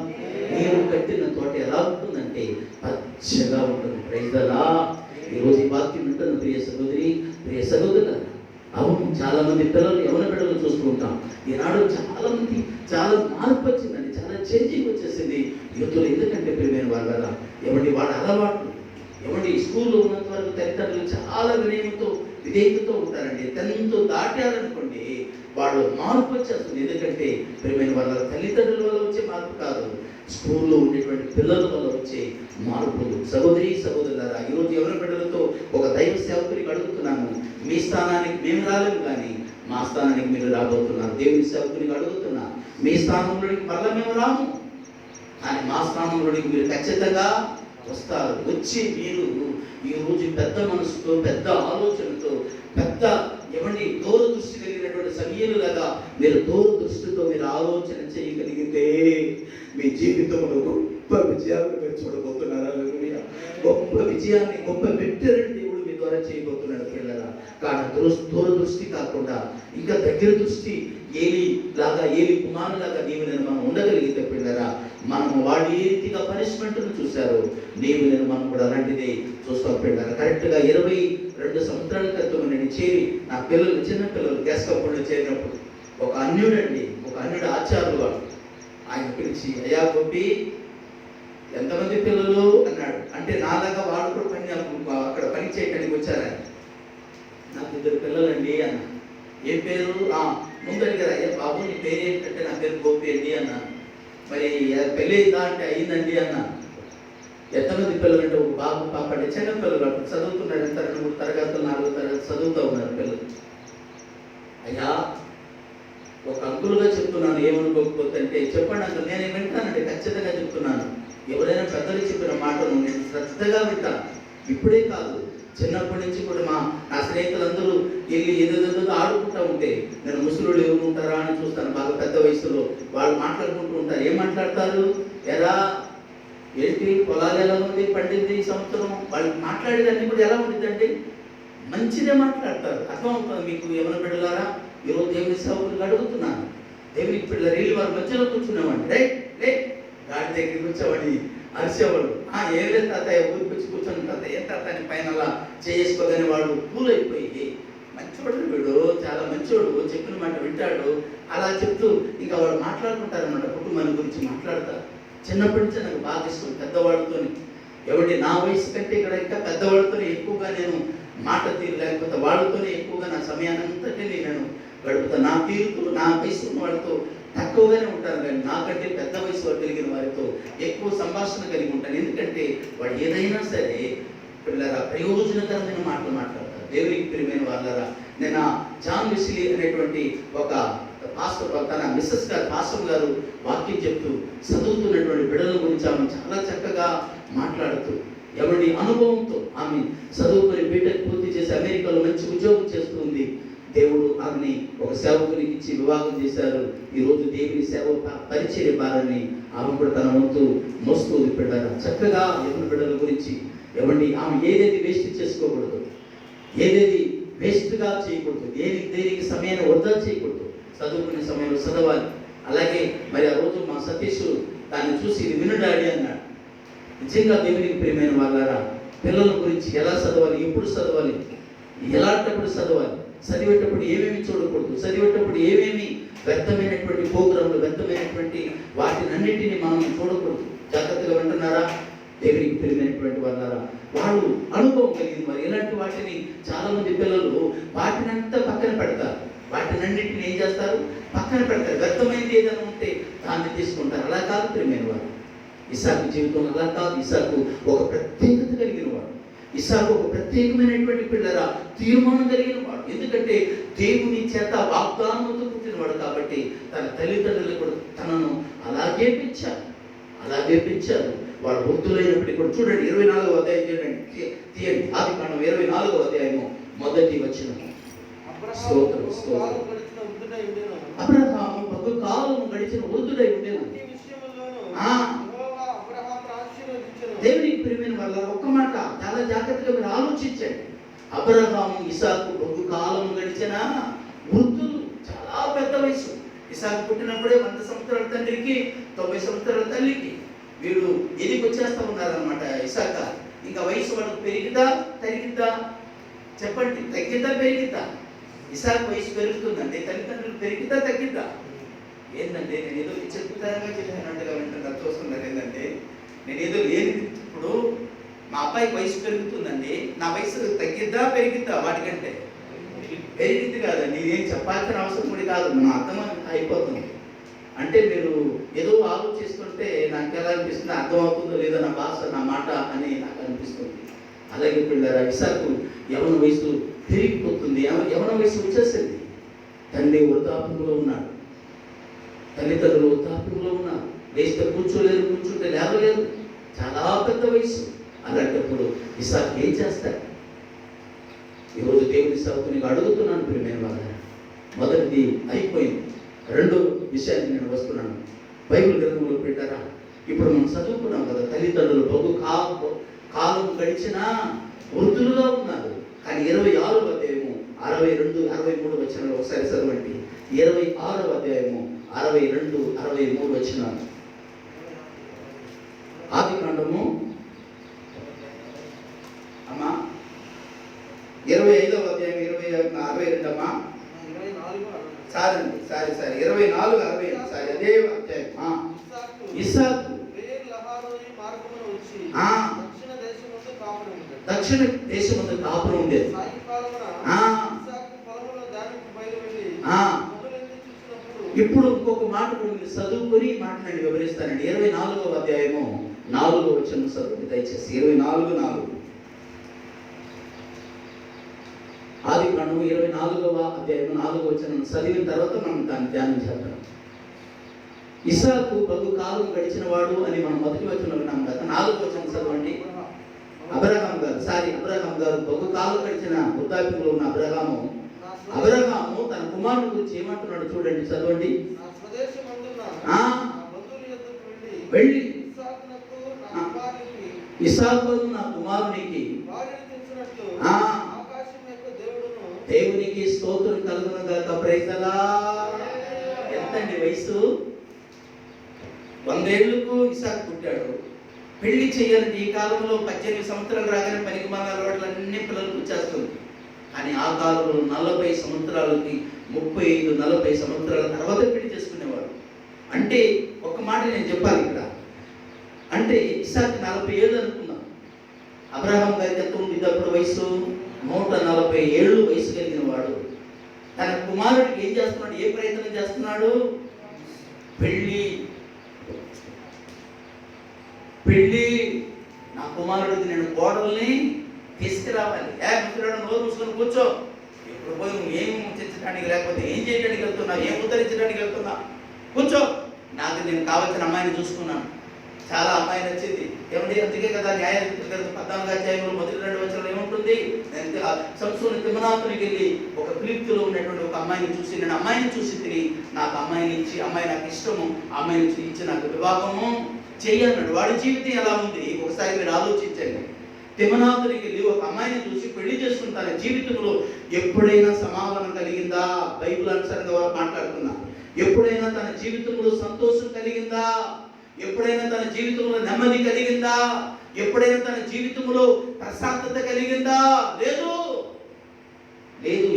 నీరు కట్టిన తోట ఎలా ఉంటుందంటే పచ్చగా ఉంటుంది. Praise the lord. ఈరోజు ఈ వాక్యం వింటున్న ప్రియ సహోదరి, ప్రియ సహోదరులారా, అవును చాలా మంది పిల్లలు, యవన పిల్లలు చూస్తూ ఉంటాం. ఈనాడు చాలా మార్పు వచ్చిందండి, చాలా చేంజింగ్ వచ్చేసింది యూత్లో. ఎందుకంటే ప్రియమైన వాళ్ళ ఎవరి వాళ్ళ అలవాట్లు, ఎవరి స్కూల్లో ఉన్నంత వరకు తల్లిదండ్రులు చాలా వినయంతో విధేయతతో ఉంటారండి. 10th దాటారనుకోండి వాళ్ళు మార్పు వచ్చేస్తుంది. ఎందుకంటే ప్రియమైన వాళ్ళ తల్లిదండ్రుల వల్ల వచ్చే మార్పు కాదు, స్కూల్లో ఉండేటువంటి పిల్లల వల్ల వచ్చే మార్పులు. సహోదరి సహోదరులారా, ఈరోజు ఎవరి బిడ్డలతో ఒక దైవ సేవకునికి అడుగుతున్నాను, మీ స్థానానికి మేము రాలేము కానీ మా స్థానానికి మీరు రాబోతున్నారు. దేవుని సేవకునికి అడుగుతున్నా, మీ స్థానంలోనికి మళ్ళీ మేము రాము కానీ మా స్థానంలోనికి మీరు ఖచ్చితంగా వస్తారు. వచ్చి మీరు ఈరోజు పెద్ద మనసుతో, పెద్ద ఆలోచనతో, పెద్ద ఎవరిని దూరదృష్టి కలిగినటువంటి సమయంలాగా మీరు దూరదృష్టితో మీరు ఆలోచన చేయగలిగితే మీ జీవితంలో గొప్ప విజయాలను మీరు చూడబోతున్నారా? గొప్ప విజయాన్ని, గొప్ప విక్టరీని దేవుడు మీ ద్వారా చేయబోతున్నాడు పిల్లరా. కానీ దూరదృష్టి కాకుండా ఇంకా దగ్గర దృష్టి, ఏలి కుమారులాగా నేను మనం ఉండగలిగితే పిల్లరా, మనము వాడు ఏ రీతిగా పనిష్మెంట్ను చూశారు, నేను మనం కూడా అలాంటిదే చూస్తాం పిల్లరా. కరెక్ట్గా 22 సంవత్సరాల క్రితం నేను చేరి, నా పిల్లలు చిన్న పిల్లలు గ్యాస్ కంపెనీలో చేరినప్పుడు ఒక అన్యుడు ఆచార్యులు వాడు, ఆయన పిలిచి, అయ్యా గోపి ఎంతమంది పిల్లలు అన్నాడు. అంటే నాలాగా వాడు కూడా అక్కడ పని చేయడానికి వచ్చారా? నాకు 2 పిల్లలండి అన్న. ఏ పేరు? ముందు అడిగారు, అయ్యా బాబు నీ పేరు ఏంటంటే నా పేరు గోపి అండి అన్నాను. మరి పెళ్ళి అయిందా అంటే అయిందండి అన్న. ఎంతమంది పిల్లలు అంటే ఒక బాబు పాప అంటే చిన్న పిల్లలు అప్పుడు చదువుతున్నాడు, 2-3 తరగతులు 4వ తరగతి చదువుతూ ఉన్నారు పిల్లలు. అయ్యా ఒక అంకులుగా చెప్తున్నాను, ఏమనుకోకపోతే అంటే చెప్పండి అంకుల్, నేను వింటానంటే ఖచ్చితంగా చెప్తున్నాను. ఎవరైనా పెద్దలు చెప్పిన మాటను నేను శ్రద్ధగా వింటాను. ఇప్పుడే కాదు, చిన్నప్పటి నుంచి కూడా నా స్నేహితులందరూ వెళ్ళి ఏదేదో ఆడుకుంటూ ఉంటే నేను ముసలుళ్ళు ఎవరు ఉంటారా అని చూస్తాను. బాగా పెద్ద వయసులో వాళ్ళు మాట్లాడుకుంటూ ఉంటారు. ఏం మాట్లాడతారు? ఎలా ఏంటి పొలాలు ఎలా ఉంది, పండింది ఈ సంవత్సరం, వాళ్ళు మాట్లాడేదాన్ని కూడా ఎలా ఉంటుందండి, మంచిదే మాట్లాడతారు. అర్థమవుతుంది మీకు ఏమైనా బిడ్డలారా? ఈరోజు దేవుని సేవకులకు అడుగుతున్నాను, దేవునికి పిల్లలు రీళ్ళు వారి మధ్యలో కూర్చున్నామండి, రే గాడి దగ్గరికి వచ్చామని అరిసేవాడు. ఏం లేదు తాతయ్య, ఊరికి వచ్చి కూర్చొని తాతయ్య, ఏం తాతయ్య పైన అలా చేసుకోగానే వాడు కూల్ అయిపోయి, మంచోడు వీడు, చాలా మంచోడు, చెప్పిన మాట వింటాడు, అలా చెప్తూ ఇంకా వాడు మాట్లాడుకుంటారన్నమాట, కుటుంబాన్ని గురించి మాట్లాడతారు. చిన్నప్పటి నుంచి నాకు బాగా ఇష్టం పెద్దవాళ్ళతో. ఎవరి నా వయసు కంటే ఇక్కడ ఇంకా పెద్దవాళ్ళతోనే ఎక్కువగా నేను మాట తీరు, లేకపోతే వాళ్ళతోనే ఎక్కువగా నా సమయాన్ని అంతటిని నేను గడుపుతాను. నా తీరుతో నా వయసు ఉన్న వాళ్ళతో తక్కువగానే ఉంటాను, కానీ నాకంటే పెద్ద వయసు కలిగిన వారితో ఎక్కువ సంభాషణ కలిగి ఉంటాను. ఎందుకంటే వాడు ఏదైనా సరే పిల్లరా ప్రయోజనకరమైన మాటలు మాట్లాడతారు. దేవునికి ప్రియమైన వాళ్ళరా, నేను జాన్ వెస్లీ అనేటువంటి ఒక పాస్టర్ తన మిస్సెస్ గారు పాస్టర్ గారు వాక్యం చెప్తూ చదువుతున్నటువంటి బిడ్డల గురించి ఆమె చాలా చక్కగా మాట్లాడుతూ ఎవరి అనుభవంతో ఆమె చదువుకొని బీటెక్ పూర్తి చేసి అమెరికాలో మంచి ఉద్యోగం చేస్తుంది. దేవుడు ఆమెని ఒక సేవకునికి ఇచ్చి వివాహం చేశారు. ఈరోజు దేవుని సేవ పరిచయ భారాన్ని ఆమె కూడా తన వంతు మోస్తుంది. బిడ్డలు చక్కగా ఎవరి బిడ్డల గురించి ఎవరిని ఆమె ఏదేది వేస్ట్ చేసుకోకూడదు, ఏదేది వేస్ట్గా చేయకూడదు, దేనికి సమయాన్ని వృధా చేయకూడదు, చదువుకునే సమయంలో చదవాలి. అలాగే మరి ఆ రోజు మా సతీష్ దాన్ని చూసి ఇది విను డాడీ అన్నాడు. నిజంగా దేవునికి ప్రియమైన వాళ్ళారా, పిల్లల గురించి ఎలా చదవాలి, ఎప్పుడు చదవాలి, ఎలాంటప్పుడు చదవాలి, చదివేటప్పుడు ఏమేమి చూడకూడదు, చదివేటప్పుడు ఏమేమి వ్యర్థమైనటువంటి ప్రోగ్రాంలు, వ్యర్థమైనటువంటి వాటిని అన్నింటినీ మనం చూడకూడదు. జాగ్రత్తగా వింటున్నారా దేవునికి ప్రియమైనటువంటి వాళ్ళారా? వాళ్ళు అనుభవం కలిగిన వారు. ఇలాంటి వాటిని చాలా మంది పిల్లలు వాటినంతా పక్కన పెడతారు, వాటినన్నింటిని ఏం చేస్తారు, పక్కన పెడతారు. వ్యర్థమైనది ఏదైనా ఉంటే దాన్ని తీసుకుంటారు. అలా కాదు ప్రియమైన వారు. ఇస్సాకు జీవితం అలా కాదు. ఇస్సాకు ఒక ప్రత్యేకత కలిగిన వాడు. ఇస్సాకు ఒక ప్రత్యేకమైనటువంటి పిల్లరా తీర్మానం కలిగిన వాడు. ఎందుకంటే దేవుని చేత వాగ్దానంతో పుట్టినవాడు కాబట్టి తన తల్లిదండ్రులు కూడా తనను అలాగే పెంచారు. వాడు వృద్ధులైనప్పటికీ కూడా చూడండి 24వ అధ్యాయం తీయండి. ఆదికాండం 24వ అధ్యాయము మొదటి వచనం. అబ్రహాము బహుకాలము గడిచిన వృద్ధుడై ఉండేను. దేవునికి ప్రియమైన వాళ్ళ ఒక్క మాట చాలా జాగ్రత్తగా మీరు ఆలోచించండి. అబ్రహాము ఇస్సాకు బహుకాలం గడిచిన వృద్ధులు, చాలా పెద్ద వయసు. ఇస్సాకు పుట్టినప్పుడే 100 సంవత్సరాల తండ్రికి 90 సంవత్సరాల తల్లికి వీడు ఎదిగి వచ్చేస్తా ఉన్నారనమాట. ఇస్సాక ఇంకా వయసు వాళ్ళకి పెరిగిద్దా తరిగిద్దా చెప్పండి, తగ్గిద్దా పెరిగిద్దా? ఇస్సాకు వయసు పెరుగుతుందండి, తల్లిదండ్రులు పెరిగిద్దా తగ్గిద్దా? ఏంటంటే నేను ఏదో విచిత్రంగా చెప్పినట్టుగా వింటున్నా, చూస్తున్నారు ఏంటంటే నేను ఏదో లేని. ఇప్పుడు మా అబ్బాయికి వయసు పెరుగుతుందండి, నా వయసు తగ్గిద్దా పెరిగిద్దా? వాటికంటే పెరిగిద్ది కాదండి. ఇదేం చెప్పాల్సిన అవసరం కూడా కాదు, మన అర్థం అయిపోతుంది. అంటే మీరు ఏదో ఆలోచిస్తుంటే నాకు ఎలా అనిపిస్తుంది, అర్థమవుతుందో లేదో నా భాష నా మాట అని నాకు అనిపిస్తుంది. అలాగే పిల్లరా ఇస్సాకు యవన వయసు పెరిగిపోతుంది, యవన వయసు వచ్చేసింది. తండ్రి వృద్ధాప్యంలో ఉన్నాడు, తల్లిదండ్రులు వృద్ధాప్యంలో ఉన్నారు. లేస్తే కూర్చోలేరు, కూర్చుంటే లేవలేరు, చాలా పెద్ద వయసు. అలాంటప్పుడు ఇస్సాకు ఏం చేస్తాడు? ఈరోజు దేవుని సేవకు నీకు అడుగుతున్నాను ప్రియమైన వాళ్ళ. మొదటిది అయిపోయింది, రెండో విషయాన్ని నేను వస్తున్నాను. బైబిల్ గ్రంథంలో పెట్టారా? ఇప్పుడు మనం చదువుకున్నాం కదా, తల్లిదండ్రులు కాలం గడిచిన వృద్ధులుగా ఉన్నారు. కానీ 26వ అధ్యాయము 62, 63 వచనాలు ఒకసారి చదవండి. 26వ అధ్యాయము 62, 63 వచనాలు. ఆదికాండము అమ్మా 25వ అధ్యాయం 62 అమ్మా. సారీ 24, 60 సారీ అదే అధ్యాయం. ఇస్సాకు దక్షిణ దేశమందు కాపురం ఉండేది. ఇప్పుడు ఇంకొక మాట మీరు చదువుకొని మాట నేను వివరిస్తానండి. 24వ అధ్యాయము 4వ వచనం చదువుతుంది దయచేసి. 24:4 ఆదికాండము 24వ అధ్యాయం 4వ వచనం చదివిన తర్వాత మనం దాన్ని ధ్యానం చేద్దాం. ఇస్సాకు బహుకాలం గడిచిన వాడు అని మనం మొదటి వచనం విన్నాం కదా. 4వ వచనం చదవండి. అబ్రహాం గారు బహుకాలం గడిచిన వృద్ధాప్యంలో ఉన్న అబ్రహాము తన కుమారుని గురించి ఏమంటున్నాడు చూడండి, చదవండి. వెళ్ళి ఇస్సాకు నా కుమారునికి దేవునికి స్తోత్రం కలుగును గాక. Praise the lord. ఎంతండి వయసు? 100 ఏళ్లకు ఇస్సాకు పుట్టాడు. పెళ్లి చేయాలంటే ఈ కాలంలో 18 సంవత్సరాలు రాగానే పనికి మాల అలవాట్లు అన్ని పిల్లలకు వచ్చేస్తుంది. కానీ ఆ కాలంలో 40 సంవత్సరాలకి 35-40 సంవత్సరాల తర్వాత పెళ్లి చేసుకునేవాడు. అంటే ఒక మాట నేను చెప్పాలి ఇక్కడ. అంటే ఇస్సాకు 40 ఏళ్ళు అనుకుందాం, అబ్రహాం గారికి ఎంత ఉంది అప్పుడు వయసు? 140 ఏళ్ళు వయసు కలిగిన వాడు. తన కుమారుడికి ఏం చేస్తున్నాడు? ఏ ప్రయత్నం చేస్తున్నాడు? పెళ్ళి. నా కుమారుడికి నేను కోడల్ని తీసుకురావాలి. ముసలాడు నోరు మూసుకొని కూర్చో. ఇప్పుడు పోయి నువ్వు ఏం చర్చించడానికి, లేకపోతే ఏం చేయడానికి వెళ్తున్నావు, ఏం ఉద్ధరించడానికి వెళ్తున్నావు? కూర్చో. నాకు నేను కావాల్సిన అమ్మాయిని చూసుకున్నాను, చాలా అమ్మాయి నచ్చింది. ఏమండి, అందుకే కదా న్యాయాధిపతి 14వ అధ్యాయంలో మొదటి 2 వచనంలో ఏముంటుంది? సంసోను తిమ్నాతునికి వెళ్ళి ఒక ఫిలిప్తులో ఉన్నటువంటి ఒక అమ్మాయిని చూసి, నేను అమ్మాయిని చూసి తిరిగి నాకు అమ్మాయిని ఇచ్చి, అమ్మాయి నాకు ఇష్టము, అమ్మాయిని ఇచ్చి నాకు వివాహము చెయ్యన్నాడు. వాడి జీవితం ఎలా ఉంది ఒకసారి మీరు ఆలోచించండి. తిమ్నాతునికి వెళ్ళి ఒక అమ్మాయిని చూసి పెళ్లి చేసుకుని తన జీవితంలో ఎప్పుడైనా సమాధానం కలిగిందా? బైబిల్ అనుసారంగా మాట్లాడుతున్నా. ఎప్పుడైనా తన జీవితంలో సంతోషం కలిగిందా? ఎప్పుడైనా తన జీవితంలో నెమ్మది కలిగిందా? ఎప్పుడైనా తన జీవితంలో ప్రశాంతత కలిగిందా? లేదు.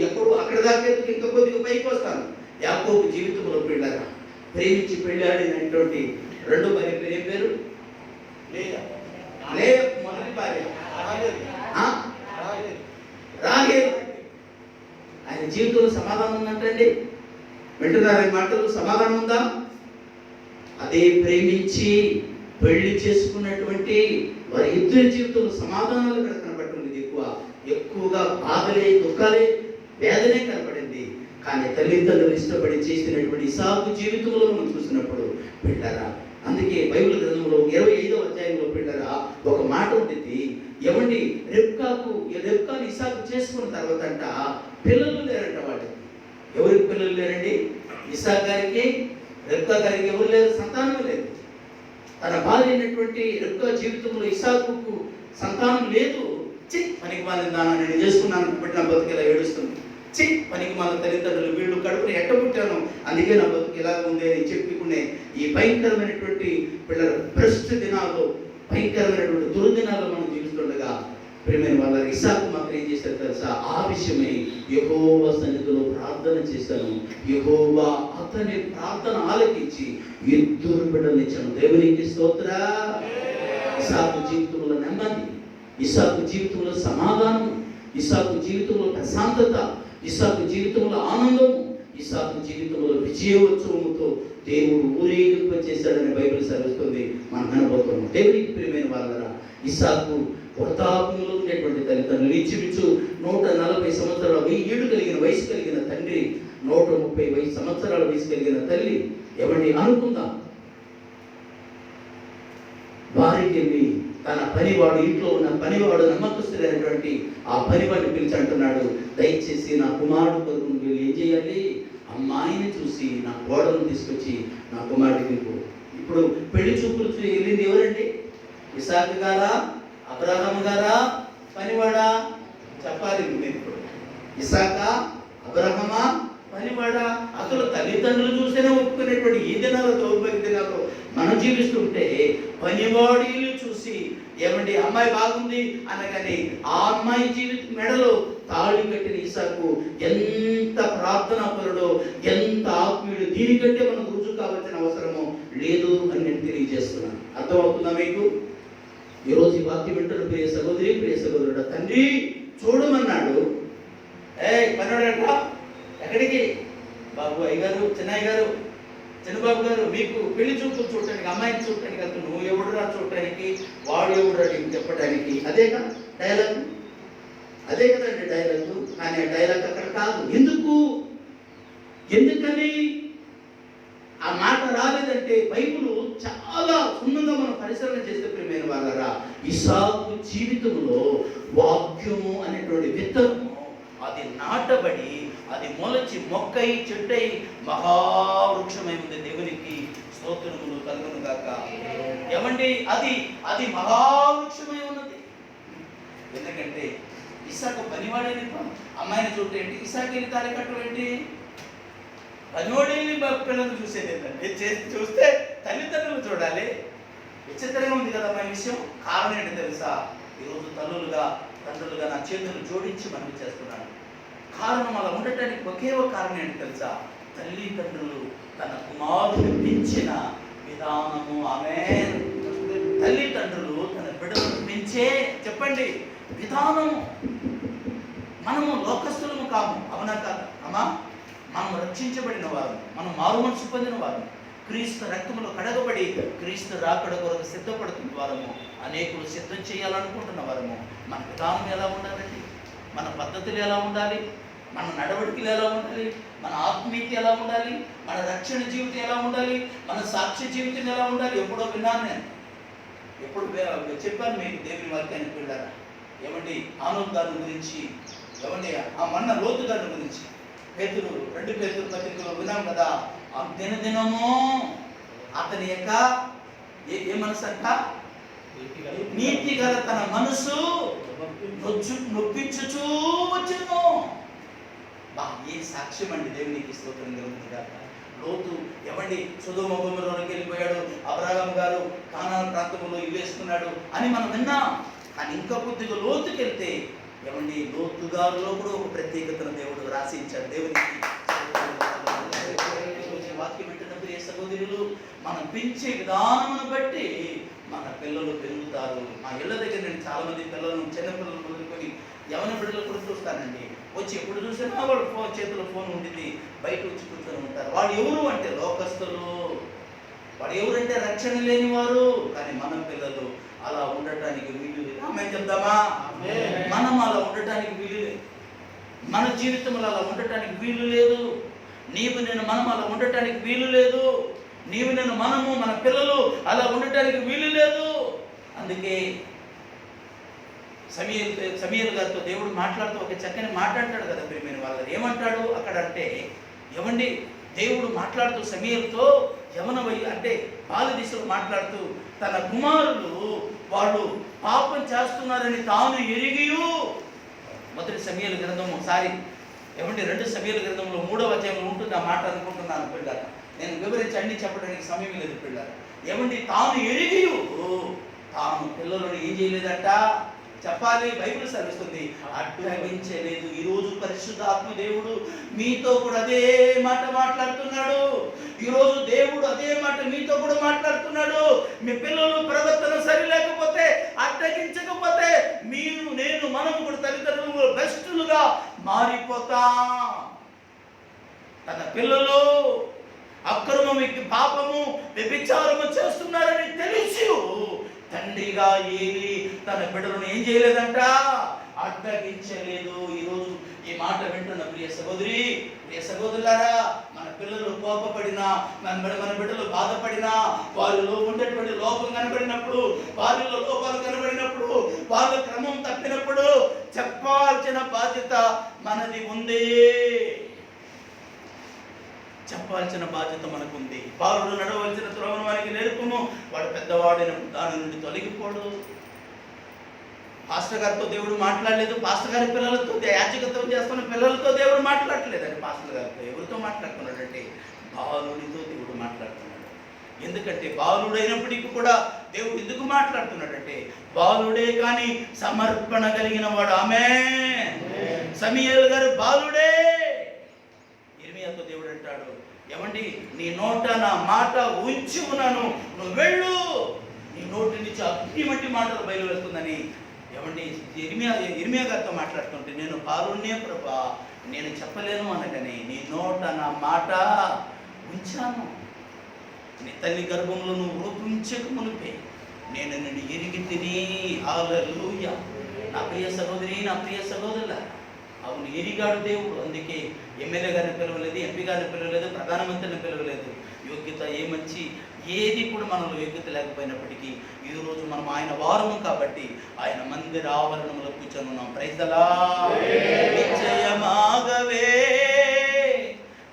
ఎప్పుడు అక్కడ దాకా ఇంకా కొద్దిగా పైకి వస్తాను. యాకోబు జీవితంలో పిల్లరా ప్రేమించి పెళ్ళాడినటువంటి రెండో భార్య పేరు ఏం పేరు? లేయా. మొదటి భార్య రాహేలు. ఆయన జీవితంలో సమాధానం ఉందంటండి. వింటున్నారా ఈ మాటలు? సమాధానం ఉందా? అదే ప్రేమించి పెళ్లి చేసుకున్నటువంటి వారి ఇద్దరి జీవితంలో సమాధానాలు ఇక్కడ కనపడుతుంది. ఎక్కువగా బాధలే, దుఃఖాలే, వేదనే కనపడింది. కానీ తల్లిదండ్రులు ఇష్టపడి చేసినటువంటి ఇసాకు జీవితంలో మనం చూసినప్పుడు పిల్లరా, అందుకే బైబిల్ గ్రంథంలో 25వ అధ్యాయంలో పిల్లరా ఒక మాట ఉంటుంది. ఏమండి, రెబ్కాను ఇసాకు చేసుకున్న తర్వాత అంట పిల్లలు లేరంట వాడికి. ఎవరికి పిల్లలు లేరండి? ఇసాక్ గారికి, రెబ్కా గారికి ఎవరు లేరు, సంతానం లేదు. తన భార్య అయినటువంటి రెబ్కా జీవితంలో ఇసాకుకు సంతానం లేదు. పనికి మాలిన దానా నేను చేసుకున్నాను బట్టి నా బతుకు ఏడుస్తుంది. పనికి మాలిన తల్లిదండ్రులు వీళ్ళు కడుపుని ఎట్టబుట్టాను, అందుకే నా బతుకు ఇలా ఉంది అని చెప్పుకునే ఈ భయంకరమైనటువంటి పిల్లల భ్రష్ట దినాల్లో, భయంకరమైనటువంటి దుర్దినాల్లో మనం జీవిస్తుండగా ప్రియమైన వాళ్ళ ఇసాకు మాత్రం ఏం చేశారు తెలుసా? ఆ విషయమై యెహోవా సన్నిధిలో ప్రార్థన చేశాను. యెహోవా అతని ప్రార్థన ఆలకించి 2 బిడ్డలు ఇచ్చాను. దేవునికి స్తోత్రం. ఇసాకు జీవితంలో నెమ్మది, ఇసాకు జీవితంలో సమాధానం, ఇసాకు జీవితంలో ప్రశాంతత, ఇసాకు జీవితంలో ఆనందము, ఇసాకు జీవితంలో విజయోత్సవముతో దేవుడు ఊరేగింప చేశాడని బైబిల్ సెలవిస్తుంది. మనం కనబోతున్నాం. దేవునికి ప్రియమైన వాళ్ళరా, ఇసాకు వృద్ధాప్యంలో ఉండేటువంటి తల్లిదండ్రులు, ఇంచుమించు 140 సంవత్సరాల ఏడు కలిగిన వయసు కలిగిన తండ్రి, 130 సంవత్సరాల వయసు కలిగిన తల్లి. ఎవరిని అనుకుందాం, వారికి వెళ్ళి తన పనివాడు, ఇంట్లో ఉన్న పనివాడు, నమ్మకస్తుడైనటువంటి ఆ పనివాడిని పిలిచి అంటున్నాడు, దయచేసి నా కుమారుడు కొరకు వీళ్ళు ఏం చేయాలి? అమ్మాయిని చూసి నా కోడలను తీసుకొచ్చి నా కుమారుడికి ఇవ్వు. ఇప్పుడు పెళ్లి చూపులు వెళ్ళింది ఎవరండి? ఇసాకు గారా, అబ్రహాం గారా, పనివాడా? చెప్పాలి మీరు ఇప్పుడు. ఇసాకా, అబ్రహమా, పనివాడా? అసలు తల్లిదండ్రులు చూస్తేనే ఒప్పుకునేటువంటి ఈ దినాల్లో, దౌర్భాగ్య దినాల్లో మనం జీవిస్తుంటే పనివాడీలు చూసి ఏమండి అమ్మాయి బాగుంది అనగానే ఆ అమ్మాయి జీవిత మెడలో తాళి కట్టిన ఇసాకు ఎంత ప్రార్థనా పరుడో, ఎంత ఆత్మీయుడు, దీనికంటే మనకు రుజువు కావాల్సిన అవసరమో లేదు అని నేను తెలియజేస్తున్నాను. అర్థమవుతుందా మీకు? ఈరోజు ఈ వాక్యం వింటున్న ప్రియ సహోదరి, ప్రియ సహోదరుడు, తండ్రి చూడమన్నాడు. పనివాడంట ఎక్కడికి? బాబు అయ్యగారు, చిన్నయ్య గారు, చిన్నబాబు గారు, మీకు పెళ్లి చూపులు చూడటానికి, అమ్మాయిని చూడటానికి వెళ్తాను. నువ్వు ఎవడురా చూడటానికి, వాడు ఎవడురా నీకు చెప్పడానికి? అదేగా డైలాగ్, అదే కదండి డైలాగ్. కానీ ఆ డైలాగ్ అక్కడ కాదు. ఎందుకని ఆ మాట రాలేదంటే బైబిల్ చాలా సున్నంగా మనం పరిశీలన చేస్తే ప్రియమైన వాళ్ళరా, ఇసాకు జీవితంలో వాక్యము అనేటువంటి విత్తనము అది నాటబడి, అది మొలచి మొక్కై చెట్టై మహావృక్షమై ఉంది. దేవునికి స్తోత్రములు కలుగును గాక. ఏమండి, అది మహావృక్షమై ఉన్నది. ఎందుకంటే ఇసాకు పనివాడేది, అమ్మాయిని చూడటం, ఇసాకు వెళ్ళి తాళి కట్టడం ఏంటి? పనివాడేని పిల్లలు చూసేది ఏంటంటే, చూస్తే తల్లిదండ్రులు చూడాలి. విచిత్రంగా ఉంది కదా మన విషయం. కారణం ఏంటి తెలుసా? ఈరోజు తండ్రులుగా నా చేతులు జోడించి మనం చేస్తున్నాను. కారణం అలా ఉండటానికి ఒకే ఒక కారణం ఏంటి తెలుసా? తల్లిదండ్రులు తన కుమారుని పెంచిన విధానము. ఆమేన్. తల్లిదండ్రులు తన బిడ్డలను పెంచే చెప్పండి విధానము. మనము లోకస్తులము కాము, అవునా కాదు అమ్మా? మనం రక్షించబడిన వారు, మనం మారు మనసు పొందిన వారు, క్రీస్తు రక్తములో కడగబడి క్రీస్తు రాకడ కొరకు సిద్ధపడుతున్న వారము, అనేకులు సిద్ధం చేయాలనుకుంటున్న వారము. మన విధానం ఎలా ఉండాలండి? మన పద్ధతులు ఎలా ఉండాలి? మన నడవడికలు ఎలా ఉండాలి? మన ఆత్మీయత ఎలా ఉండాలి? మన రక్షణ జీవితం ఎలా ఉండాలి? మన సాక్ష్య జీవితం ఎలా ఉండాలి? ఎప్పుడో విన్నాను నేను, ఎప్పుడు చెప్పాను మీకు దేవుని వాక్యానికి వెళ్ళారా? ఏమండి ఆనోకు గారి గురించి, ఏమండి ఆ మన్న లోతు గారి గురించి, పేతురు 2 పేతురు పత్రికలో విన్నాం కదా. ఆ దినదినము అతని యొక్క ఏ మనసు అంట? నీతి గల తన మనసు నొప్పించుచూ వచ్చును. ఏ సాక్ష్యం అండి! దేవునికి స్తోత్రం కలుగుతుంది గాక. లోతు ఏమండి సొదొమ గొమొర్రాలోకి వెళ్ళిపోయాడు, అబ్రహాము గారు కానాను ప్రాంతంలో ఇల్లు వేసుకున్నాడు అని మనం విన్నాం. కానీ ఇంకా కొద్దిగా లోతుకి వెళ్తే ఏమండి లోతు గారిలో కూడా ఒక ప్రత్యేకతను దేవుడు రాసించాడు. దేవునికి వాక్యం పెట్టిన ప్రియ సహోదరులు, మనం పెంచే విధానమును బట్టి మన పిల్లలు పెరుగుతారు. మా ఇళ్ళ దగ్గర నేను చాలా మంది పిల్లలను, చిన్న పిల్లలు మొదలుకొని యవన బిడ్డలు కూడా చూస్తానండి. వచ్చి ఎప్పుడు చూసినా వాళ్ళు చేతిలో ఫోన్ ఉంటుంది, బయట వచ్చి కూర్చొని ఉంటారు. వాళ్ళు ఎవరు అంటే లోకస్తులు, వాడు ఎవరంటే రక్షణ లేని వారు. కానీ మన పిల్లలు అలా ఉండటానికి వీలు లేదు. ఆమె చెప్దామా? మనం అలా ఉండటానికి వీలు లేదు. మన జీవితంలో అలా ఉండటానికి వీలు లేదు. నీవు నేను మనం అలా ఉండటానికి వీలు లేదు. నీవు నేను మనము మన పిల్లలు అలా ఉండటానికి వీలు లేదు. అందుకే సమూయేలు గారితో దేవుడు మాట్లాడుతూ ఒక చక్కని మాట్లాడతాడు కదా ప్రియమైన వాళ్ళ. ఏమంటాడు అక్కడ అంటే, ఏమండి దేవుడు మాట్లాడుతూ సమూయేలుతో యవన వై అంటే బాల దిశలో మాట్లాడుతూ తన కుమారులు వాళ్ళు పాపం చేస్తున్నారని తాను ఎరిగియు, మొదటి సమూయేలు గ్రంథం ఒకసారి ఏమంటే 2 సమూయేలు గ్రంథంలో 3వ అధ్యాయంలో ఉంటుంది ఆ మాట అనుకుంటున్నాను పిల్లలు. నేను వివరించి అన్ని చెప్పడానికి సమయం లేదు పిల్లలు. ఏమండి తాను ఎరిగియు తాను పిల్లలను ఏం చేయలేదట చెప్పాలి. బైబిల్ సెలవిస్తుంది అడ్డగించలేదు. ఈరోజు పరిశుద్ధాత్మ దేవుడు మీతో కూడా అదే మాట మాట్లాడుతున్నాడు. ఈరోజు దేవుడు అదే మాట మీతో కూడా మాట్లాడుతున్నాడు. మీ పిల్లలు ప్రవర్తన సరి లేకపోతే, అడ్డగించకపోతే మీరు నేను మనం కూడా తల్లిదండ్రులు బెస్టులుగా మారిపోతాం. తన పిల్లలు అక్రమం, పాపము, వ్యభిచారము చేస్తున్నారని తెలిసి తండ్రిగా ఏలి తన బిడ్డలను ఏం చేయలేదంట? అడ్డగించలేదు. ఈరోజు ఈ మాట వింటున్న ప్రియ సహోదరి, ప్రియ సహోదరులారా, మన పిల్లలు కోపపడినా, మన బిడ్డలు బాధపడినా, వారిలో ఉండేటువంటి లోపం కనబడినప్పుడు, వారిలో లోపాలు కనబడినప్పుడు, వాళ్ళ క్రమం తప్పినప్పుడు చెప్పాల్సిన బాధ్యత మనది ఉంది. చెప్పాల్సిన బాధ్యత మనకుంది. బాలుడు నడవలసిన త్రోవను వానికి నేర్పుము, వాడు పెద్దవాడైన దాని నుండి తొలగిపోడు. పాస్టర్ గారితో దేవుడు మాట్లాడలేదు. పాస్టర్ గారి పిల్లలతో, యాజకత్వం చేస్తున్న పిల్లలతో దేవుడు మాట్లాడలేదండి. పాస్టర్ గారితో ఎవరితో మాట్లాడుతున్నాడంటే బాలుడితో దేవుడు మాట్లాడుతున్నాడు. ఎందుకంటే బాలుడైనప్పటికీ కూడా దేవుడు ఎందుకు మాట్లాడుతున్నాడంటే బాలుడే కానీ సమర్పణ కలిగిన వాడు. ఆమేన్. సమూయేలు గారు బాలుడే. ఇర్మియాతో దేవుడు అంటాడు, ఏమండి నీ నోట నా మాట ఉంచి ఉన్నాను, నువ్వు వెళ్ళు, నీ నోటి నుంచి అగ్ని వంటి మాటలు బయలు వెళ్తుందని. ఏమండి ఇర్మియా గారితో మాట్లాడుతుంటే నేను బాలున్నే ప్రభా, నేను చెప్పలేను అనగానే నీ నోట నా మాట ఉంచాను. నీ తల్లి గర్భంలో నువ్వు రూపించక మునిపే నేను నిన్ను ఎరిగి తిని. హల్లెలూయా. నా ప్రియ సహోదరి, నా ప్రియ సహోదరుల, అవును ఎరిగాడు దేవుడు. అందుకే ఎమ్మెల్యే గారిని పిలవలేదు, ఎంపీ గారిని పిలవలేదు, ప్రధానమంత్రిని పిలవలేదు. యోగ్యత ఏ మంచి ఏది కూడా మనలో యోగ్యత లేకపోయినప్పటికీ ఈరోజు మనం ఆయన వారము కాబట్టి ఆయన మందిర ఆవరణంలో కూర్చొని ఉన్నాం. Praise the Lord. నిశ్చయమాగవే,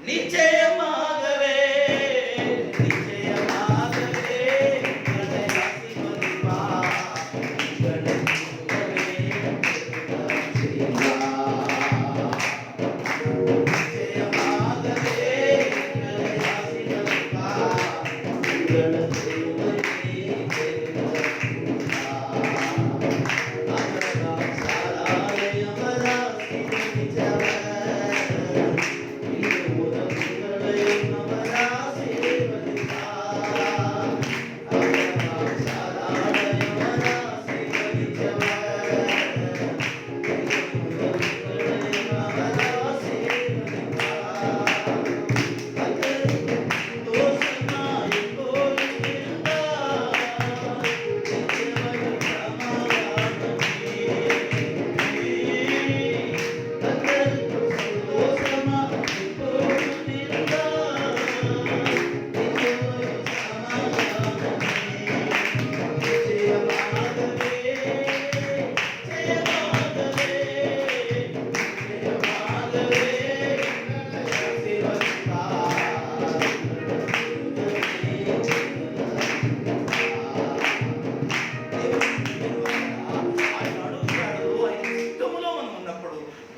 నిశ్చయమాగవే, నిశ్చయమాగవే,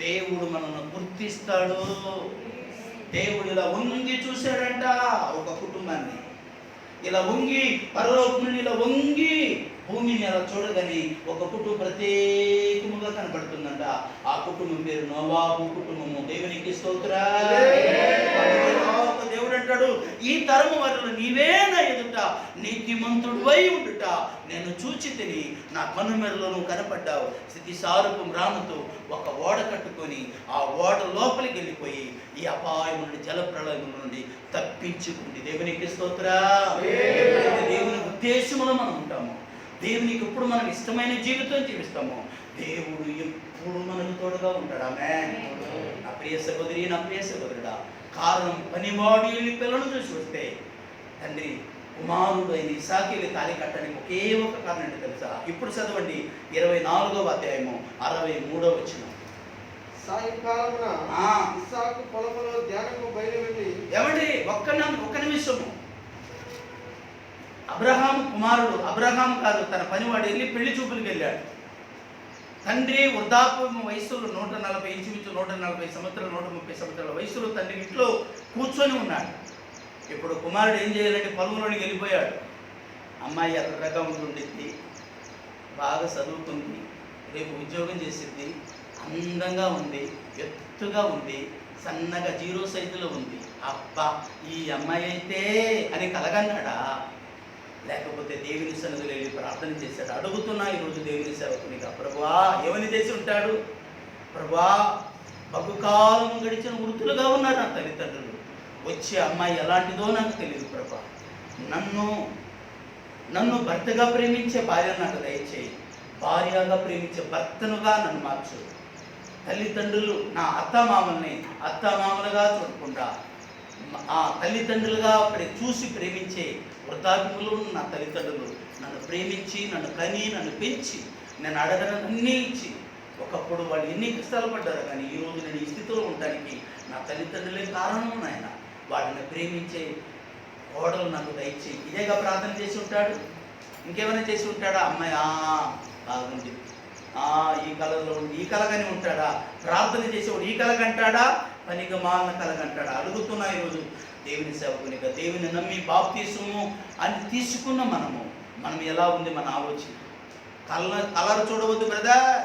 దేవుడు మనల్ని గుర్తిస్తాడు. దేవుడు ఇలా వంగి చూశాడంట ఒక కుటుంబాన్ని, ఇలా వంగి పరలోకం నుండి ఇలా వంగి భూమిని అలా చూడగాని ఒక కుటుంబం ప్రత్యేకముగా కనపడుతుందంట. ఆ కుటుంబం పేరు నోవాహు కుటుంబము. దేవునికి స్తోత్రం. దేవుడు అంటాడు, ఈ తరము వారిలో నీవే నా ఎదుట నీతిమంతుడివై ఉండుట నేను చూచి తిని నా కనుమెరలో నువ్వు కనపడ్డావు. స్థితిసారపు రాముతో ఒక ఓడ కట్టుకొని ఆ ఓడ లోపలికి వెళ్ళిపోయి ఈ అపాయం నుండి జలప్రళయం నుండి తప్పించుకుంది. దేవునికి స్తోత్రం. దేవుని ఉద్దేశంలో మనం ఉంటాము, దేవునికి ఎప్పుడు మనం ఇష్టమైన జీవితం జీవిస్తాము, దేవుడు ఎప్పుడు మనకు తోడుగా ఉంటాడు. ఆమేన్. నా ప్రియ సహోదరి, నా ప్రియ సహోదరుడా, కారణం పనివాడు పిల్లలను చూసి వస్తే తండ్రి కుమారుడు అయిన ఇస్సాకుకి తాళి కట్టడానికి ఒకే ఒక కారణం ఏంటో తెలుసా? ఇప్పుడు చదవండి 24వ అధ్యాయము 63వ వచనం. సాయంకాలమున ఇస్సాకు పొలములో ధ్యానము బయలువెళ్ళి ఏమండి ఒక్క నిమిషము. అబ్రహాము కుమారుడు, అబ్రహాము కాదు తన పనివాడు వెళ్ళి పెళ్లి చూపులకు వెళ్ళాడు. తండ్రి వృద్ధాప్య వయసులో 140 ఇంచుమించు 140 సంవత్సరాలు 130 సంవత్సరాల వయసులో తండ్రి ఇంట్లో కూర్చొని ఉన్నాడు. ఇప్పుడు కుమారుడు ఏం చేయాలంటే పొలంలోనికి వెళ్ళిపోయాడు. అమ్మాయి ఎర్రగా ఉండింది, బాగా చదువుకుంది, రేపు ఉద్యోగం చేసింది, అందంగా ఉంది, ఎత్తుగా ఉంది, సన్నగా 0 సైజులో ఉంది. అబ్బా ఈ అమ్మాయి అయితే అని కలగన్నాడా? లేకపోతే దేవుని సన్నిధిలో వెళ్ళి ప్రార్థన చేశాడు? అడుగుతున్నా ఈరోజు దేవుని సేవకునిగా, ప్రభువా ఏమని చేసి ఉంటాడు? ప్రభువా బహుకాలం గడిచిన వృద్ధులుగా ఉన్నారు నా తల్లిదండ్రులు, వచ్చే అమ్మాయి ఎలాంటిదో నాకు తెలియదు ప్రభా, నన్ను భర్తగా ప్రేమించే భార్యను నాకు దయచేయి, భార్యగా ప్రేమించే భర్తనుగా నన్ను మార్చు. తల్లిదండ్రులు నా అత్తమామలుగా చూడకుండా ఆ తల్లిదండ్రులుగా చూసి ప్రేమించే వృద్ధాప్యములు నా తల్లిదండ్రులు నన్ను ప్రేమించి నన్ను కని నన్ను పెంచి నేను అడగనన్నీ ఇచ్చి, ఒకప్పుడు వాళ్ళు ఎన్ని కష్టాలు పడ్డారు కానీ ఈరోజు నేను ఈ స్థితిలో ఉండడానికి నా తల్లిదండ్రులే కారణం. నాయన వాడిని ప్రేమించే కోడలు నాకు దయచేయి. ఇదేగా ప్రార్థన చేసి ఉంటాడు, ఇంకేమైనా చేసి ఉంటాడా? అమ్మాయి బాగుంది, ఈ కళలో ఈ కళగానే ఉంటాడా? ప్రార్థన చేసేవాడు ఈ కళగంటాడా? పనిగా మాలిన కళగంటాడా? అడుగుతున్నా ఈరోజు దేవుని సేవకునిగా, దేవుని నమ్మి బాప్తీసము అని తీసుకున్న మనం ఎలా ఉంది మన ఆలోచన? కలర్ చూడవద్దు బ్రదర్,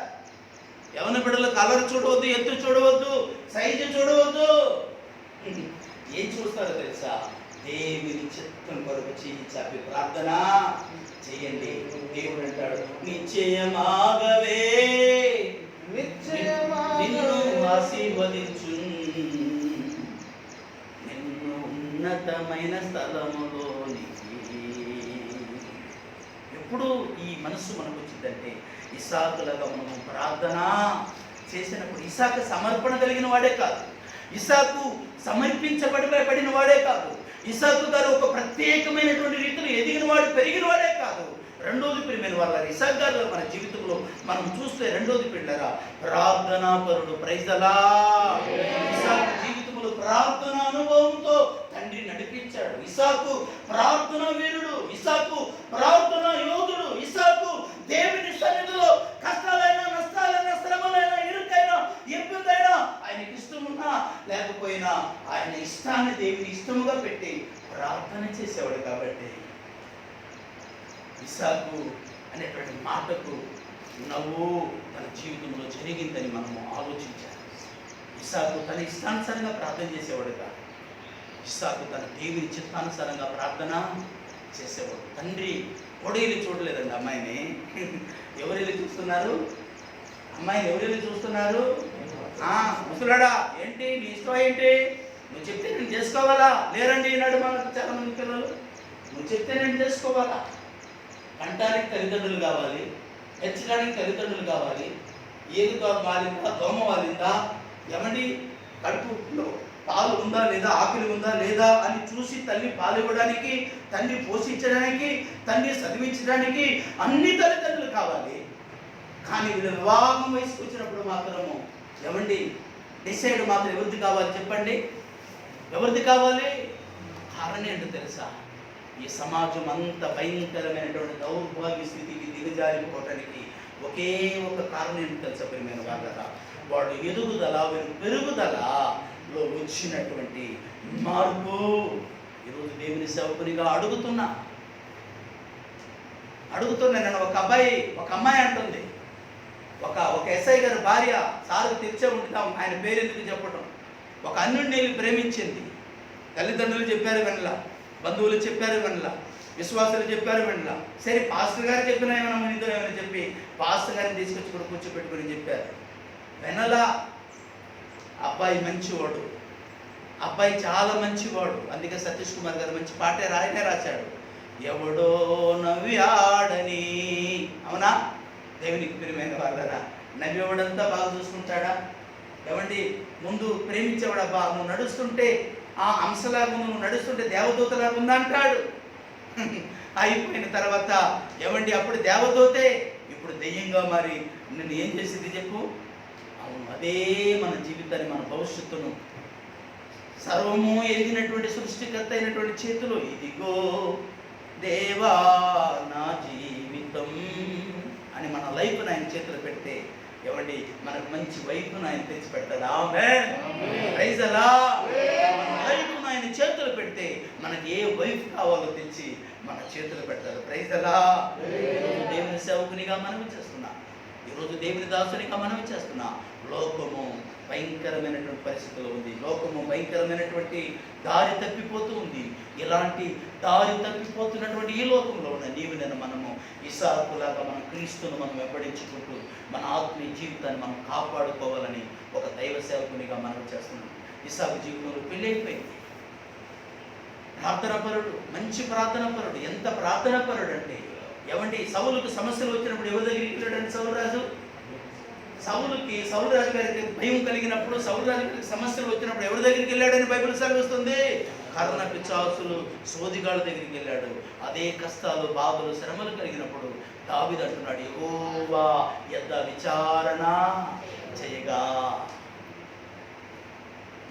యవన బిడ్డలు కలర్ చూడవద్దు, ఎత్తు చూడవద్దు, సైజు చూడవద్దు. ఏం చూస్తారో తెలుసా? దేవుని చిత్తం కొరకు చేయి చాపి ప్రార్థన చేయండి. దేవుడు అంటాడు, నిశ్చయమాగవే నిన్ను ఆశీర్వదించు, నిన్ను ఉన్నతమైన స్థలములోనికి. ఎప్పుడు ఈ మనస్సు మనకు వచ్చిందంటే ఇస్సాకులాగా మనము ప్రార్థన చేసినప్పుడు, ఇస్సాకు సమర్పణ కలిగిన వాడే కాదు, ఇస్సాకు సమర్పించబడిన వాడే కాదు, ఇస్సాకు గారు ఒక ప్రత్యేకమైనటువంటి రీతిలో ఎదిగిన వాడు, పెరిగిన వాడే కాదు. రెండోది ప్రియమైన వాళ్ళ ఇస్సాకు గారు మన జీవితంలో మనం చూస్తే రెండోది పిల్లరా ప్రార్థనా పరుడు. Praise the lord. ఇస్సాకు జీవితంలో ప్రార్థన అనుభవంతో తండ్రి నడిపించాడు. ఇస్సాకు ప్రార్థనా వీరుడు, ఇస్సాకు ప్రార్థనా యోధుడు. ఇస్సాకు దేవుని సన్నిధిలో కష్టాలైనా నష్టాలైనా శ్రమలైనా ఇరుకైనా ఇబ్బందైనా ఆయనకి ఇష్టమున్నా లేకపోయినా ఆయన ఇష్టాన్ని దేవుని ఇష్టముగా పెట్టి ప్రార్థన చేసేవాడు. కాబట్టి ఇస్సాకు అనేటువంటి మాటకు నవ్వు తన జీవితంలో జరిగిందని మనము ఆలోచించాలి. ఇస్సాకు తన ఇష్టానుసారంగా ప్రార్థన చేసేవాడు కాదు, ఇస్సాకు తన దేవుని చిత్తానుసారంగా ప్రార్థన చేసేవాడు. తండ్రి కొడేలు చూడలేదండి అమ్మాయిని. ఎవరెళ్ళి చూస్తున్నారు? అమ్మాయిని ఎవరెళ్ళి చూస్తున్నారు? ముసలాడా ఏంటి నీ ఇష్టం ఏంటి? నువ్వు చెప్తే నేను చేసుకోవాలా? లేరండి ఈనాడు మనకు చాలా మంది పిల్లలు, నువ్వు చెప్తే నేను చేసుకోవాలా? కంటానికి తల్లిదండ్రులు కావాలి, హెచ్చడానికి తల్లిదండ్రులు కావాలి. ఏది వాలిందా, దోమ వాలిందా, ఏమండి కడుపులో పాలు ఉందా లేదా, ఆకలి ఉందా లేదా అని చూసి తల్లి పాలు ఇవ్వడానికి, తండ్రి పోషించడానికి, తండ్రి చదివించడానికి అన్ని తల్లిదండ్రులు కావాలి. కానీ వీళ్ళు వివాహం వయసుకు వచ్చినప్పుడు మాత్రము ఏమండి డిసైడ్ మాత్రం ఎవరిది కావాలి చెప్పండి? ఎవరిది కావాలి? కారణం ఏంటో తెలుసా? ఈ సమాజం అంత భయంకరమైనటువంటి దౌర్భాగ్య స్థితికి దిగజారిపోవటానికి ఒకే ఒక కారణం ఏంటో తెలుసా ప్రియమైన వాళ్ళ? వాడు ఎదుగుదల పెరుగుదలలో వచ్చినటువంటి మార్పు. ఈరోజు దేవుని సేవకునిగా అడుగుతున్నా నేను. ఒక అమ్మాయి అంటుంది, ఒక ఎస్ఐ గారి భార్య సార్కు తెచ్చే ఉంటాం, ఆయన పేరు ఎందుకు చెప్పడం, ఒక అన్యుడిని ప్రేమించింది. తల్లిదండ్రులు చెప్పారు వెనలా, బంధువులు చెప్పారు వెనలా, విశ్వాసులు చెప్పారు వెనలా. సరే పాస్టర్ గారు చెప్పినా ఏమైనా మునిదో ఏమైనా చెప్పి పాస్టర్ గారిని తీసుకొచ్చి కూడా కూర్చోపెట్టుకుని చెప్పారు వెనలా. అబ్బాయి మంచివాడు, అబ్బాయి చాలా మంచివాడు. అందుకే సతీష్ కుమార్ గారు మంచి పాటే రాశాడు, ఎవడో నవ్వాడని. అవునా? దేవునికి ప్రియమైన వాళ్ళరా, నవ్వేవాడంతా బాగా చూసుకుంటాడా? ఏమండి, ముందు ప్రేమించేవాడబ్బా, నువ్వు నడుస్తుంటే ఆ అంశలాగా నువ్వు నడుస్తుంటే దేవదూతలాగా ఉందంటాడు. అయిపోయిన తర్వాత ఏమండి, అప్పుడు దేవదూతే, ఇప్పుడు దెయ్యంగా మరి నిన్ను ఏం చేసింది చెప్పు? అవును, అదే మన జీవితాన్ని, మన భవిష్యత్తును సర్వము ఎదిగినటువంటి సృష్టికర్త అయినటువంటి చేతులు, ఇదిగో దేవా నా జీవితం అని మన లైఫ్ని ఆయన చేతులు పెడితే ఏమండి, మనకు మంచి వైఫ్ను ఆయన తెచ్చి పెడతాడు. ఆమేన్, ప్రైజ్ అలా. మన లైఫ్ను ఆయన చేతులు పెడితే మనకి ఏ వైఫ్ కావాలో తెచ్చి మన చేతులు పెడతాడు. ప్రైజ్ అలా. ఈరోజు దేవుని సేవకునిగా మనవి చేస్తున్నా, ఈరోజు దేవుని దాసునిగా మనవి చేస్తున్నా. లోకము భయంకరమైనటువంటి పరిస్థితులు ఉంది, లోకము భయంకరమైనటువంటి దారి తప్పిపోతూ ఉంది. ఇలాంటి దారి తప్పిపోతున్నటువంటి ఈ లోకంలో ఉన్న నీవు నేను మనము ఇస్సాకులాగా మన క్రీస్తును మనం వెంబడించుకుంటూ మన ఆత్మీయ జీవితాన్ని మనం కాపాడుకోవాలని ఒక దైవ సేవకునిగా మనం చేస్తున్నాం. ఇస్సాకు జీవితంలో పెళ్ళి అయిపోయింది. ప్రార్థనాపరుడు, మంచి ప్రార్థనాపరుడు. ఎంత ప్రార్థనాపరుడు అంటే ఏమండి, సౌలుకు సమస్యలు వచ్చినప్పుడు ఎవరి దగ్గరికి వెళ్ళాడండి సౌలు రాజు గారికి భయం కలిగినప్పుడు, సౌలు రాజు గారికి సమస్యలు వచ్చినప్పుడు ఎవరి దగ్గరికి వెళ్ళాడని బైబిల్ సెలవిస్తుంది? కర్ణ పిశాచులు సోదిగాళ్ళ దగ్గరికి వెళ్ళాడు. అదే కష్టాలు, బాధలు, శ్రమలు కలిగినప్పుడు దావీదు అంటున్నాడు, యెహోవా యొద్ద విచారణ చేయగా,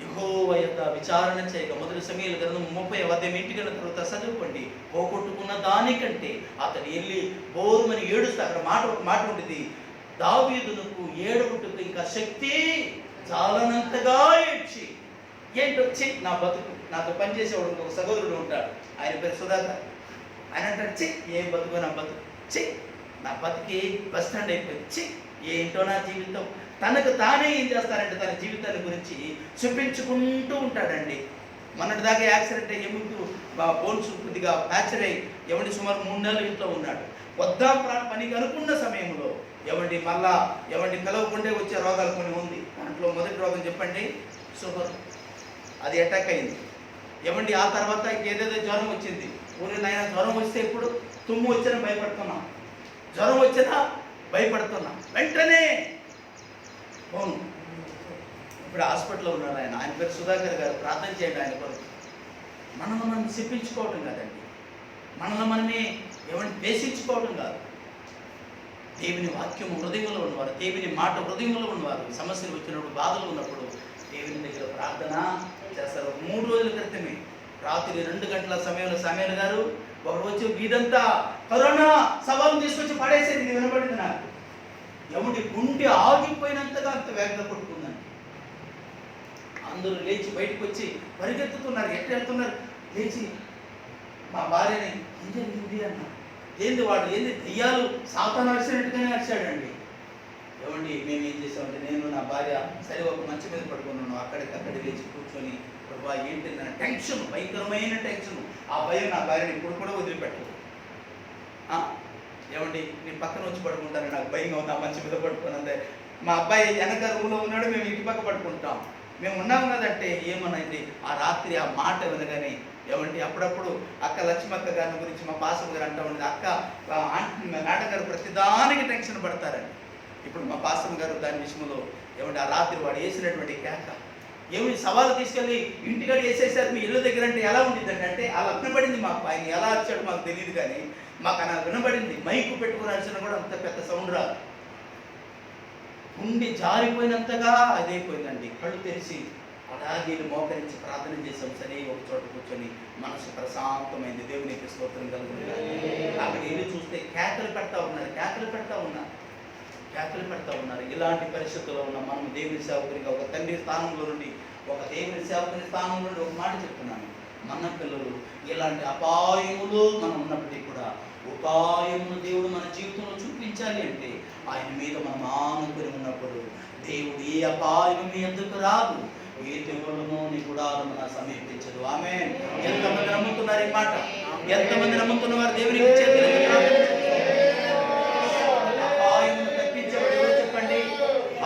యెహోవా యొద్ద విచారణ చేయగా. మొదటి సమూయేలు గ్రంథం 30వ అధ్యాయం ఇంటికి వెళ్ళిన తర్వాత చదువుకోండి. పోగొట్టుకున్న దానికంటే అతడు వెళ్ళి బోరుమని ఏడుస్తే అక్కడ మాట ఉంటుంది, దావీదునకు ఏడుగుటకు ఇంకా శక్తి చాలనంతగా ఏడ్చి, ఏంటొచ్చి నా బతుకు, నాతో పనిచేసేవాడు ఒక సహోదరుడు ఉంటాడు, ఆయన పేరు సుధాకర్. ఆయన అంటాడు, ఏం బతుకు నా బతుకు, నా బతుకి బస్ స్టాండ్ అయిపోయింది, ఏంటో నా జీవితం. తనకు తానే ఏం చేస్తారంటే తన జీవితాన్ని గురించి చూపించుకుంటూ ఉంటాడండి. మొన్నటి దాకా యాక్సిడెంట్ అయ్యే ముందు బోన్స్ కొద్దిగా ఫ్రాక్చర్ అయ్యి ఎవరి సుమారు 3 నెలలు ఇంట్లో ఉన్నాడు. వద్దాం పనికి అనుకున్న సమయంలో ఏమండి మళ్ళా పిలవకుండే వచ్చే రోగాలు కొన్ని ఉంది. దాంట్లో మొదటి రోగం చెప్పండి, షుగర్. అది అటాక్ అయింది. ఏమండి ఆ తర్వాత ఏదేదో జ్వరం వచ్చింది. ఊరినైనా జ్వరం వస్తే ఇప్పుడు తుమ్ము వచ్చినా భయపడుతున్నా, జ్వరం వచ్చినా భయపడుతున్నా. వెంటనే అవును, ఇప్పుడు హాస్పిటల్లో ఉన్నాడు ఆయన పేరు సుధాకర్ గారు. ప్రార్థన చేయండి ఆయన కొరకు. మనల్ని మనం చెప్పించుకోవడం కాదండి, మనల్ని మనమే ఏమంటే ద్వేషించుకోవడం కాదు. దేవుని వాక్యము హృదయంలో ఉన్నవారు, దేవుని మాట హృదయంలో ఉన్నవారు సమస్యలు వచ్చినప్పుడు, బాధలు ఉన్నప్పుడు దేవుని దగ్గర ప్రార్థన చేస్తారు. 3 రోజుల క్రితమే రాత్రి 2 గంటల సమయంలో సమయాలు గారు ఒకడు వచ్చి వీధంతా కరోనా సవాలు తీసుకొచ్చి పడేసేది. వినపడింది నాకు. ఎవడి గుండె ఆగిపోయినంతగా అంత వేగంగా కొట్టుకుందండి. అందరూ లేచి బయటకు వచ్చి పరిగెత్తుతున్నారు. ఎట్లా వెళ్తున్నారు? లేచి మా భార్యని ఏం జరిగింది అన్న, ఏంది వాడు, ఏంది దెయ్యాలు సాతాను అరిచినట్టుగానే అరిచాడండి. ఏమండి మేము ఏం చేసామంటే, నేను నా భార్య సరే ఒక మంచి మీద పడుకున్నాను. అక్కడికక్కడ లేచి కూర్చొని, ప్రభా ఏంటి నా టెన్షన్, భయంకరమైన టెన్షన్. ఆ భయం నా భార్యని ఇప్పుడు కూడా వదిలిపెట్టదు. ఏమండి నేను పక్కన వచ్చి పడుకుంటాను, నాకు భయంగా ఉంది, ఆ మంచి మీద పడుకున్నదే. మా అబ్బాయి వెనక రూమ్లో ఉన్నాడు, మేము ఇంటి పక్క పడుకుంటాం. మేము ఉన్నాం కదంటే ఏమన్నది ఆ రాత్రి ఆ మాట వినగానే ఏమండి అప్పుడప్పుడు అక్క లక్ష్మక్క గారి గురించి మా పాసం గారు అంటూ ఉండేది, అక్క మేడం గారు ప్రతిదానికి టెన్షన్ పడతారండి. ఇప్పుడు మా పాసం గారు దాని విషయంలో ఏమంటే ఆ రాత్రి వాడు వేసినటువంటి కేక, ఏమి సవాలు తీసుకెళ్ళి ఇంటికాడ వేసేసారు మీ ఇళ్ళ దగ్గర అంటే ఎలా ఉండిద్దండి అంటే అలా వినబడింది మాకు. ఆయన ఎలా అరిచాడు మాకు తెలియదు, కానీ మాకు అలా వినబడింది. మైకు పెట్టుకుని అరిచినా కూడా అంత పెద్ద సౌండ్ రాదు. ఉండి జారిపోయినంతగా అదైపోయిందండి. కళ్ళు తెరిచి అలాగే మోకరించి ప్రార్థన చేసాం. సరే ఒక చోట కూర్చొని మనసు ప్రశాంతమైంది. దేవునికి స్తోత్రం కలుగుతుంది. అక్కడ వెళ్ళి చూస్తే కేకలు పెడతా ఉన్నారు. కేకలు పెడతా ఉన్నారు. ఇలాంటి పరిస్థితుల్లో ఉన్న మనం దేవుని సేవకునిగా ఒక తండ్రి స్థానంలో నుండి, ఒక దేవుని సేవకుని స్థానంలో నుండి ఒక మాట చెప్తున్నాను. మన పిల్లలు ఇలాంటి అపాయములు మనం ఉన్నప్పటికీ కూడా ఉపాయములు దేవుడు మన జీవితంలో చూపించాలి అంటే ఆయన మీద మనం ఆనుకొని ఉన్నప్పుడు దేవుడు ఏ అపాయం మీ ఎందుకు రాదు, ఏ తెగులను నీ గుడారమున సమీపించదు. ఆమేన్. ఎంతమంది నమ్ముతున్నారు ఈ మాట? ఎంతమంది నమ్ముతున్నవారు దేవునికి చేతులు అపాయమును తప్పించేవాడు ఎవరు చెప్పండి?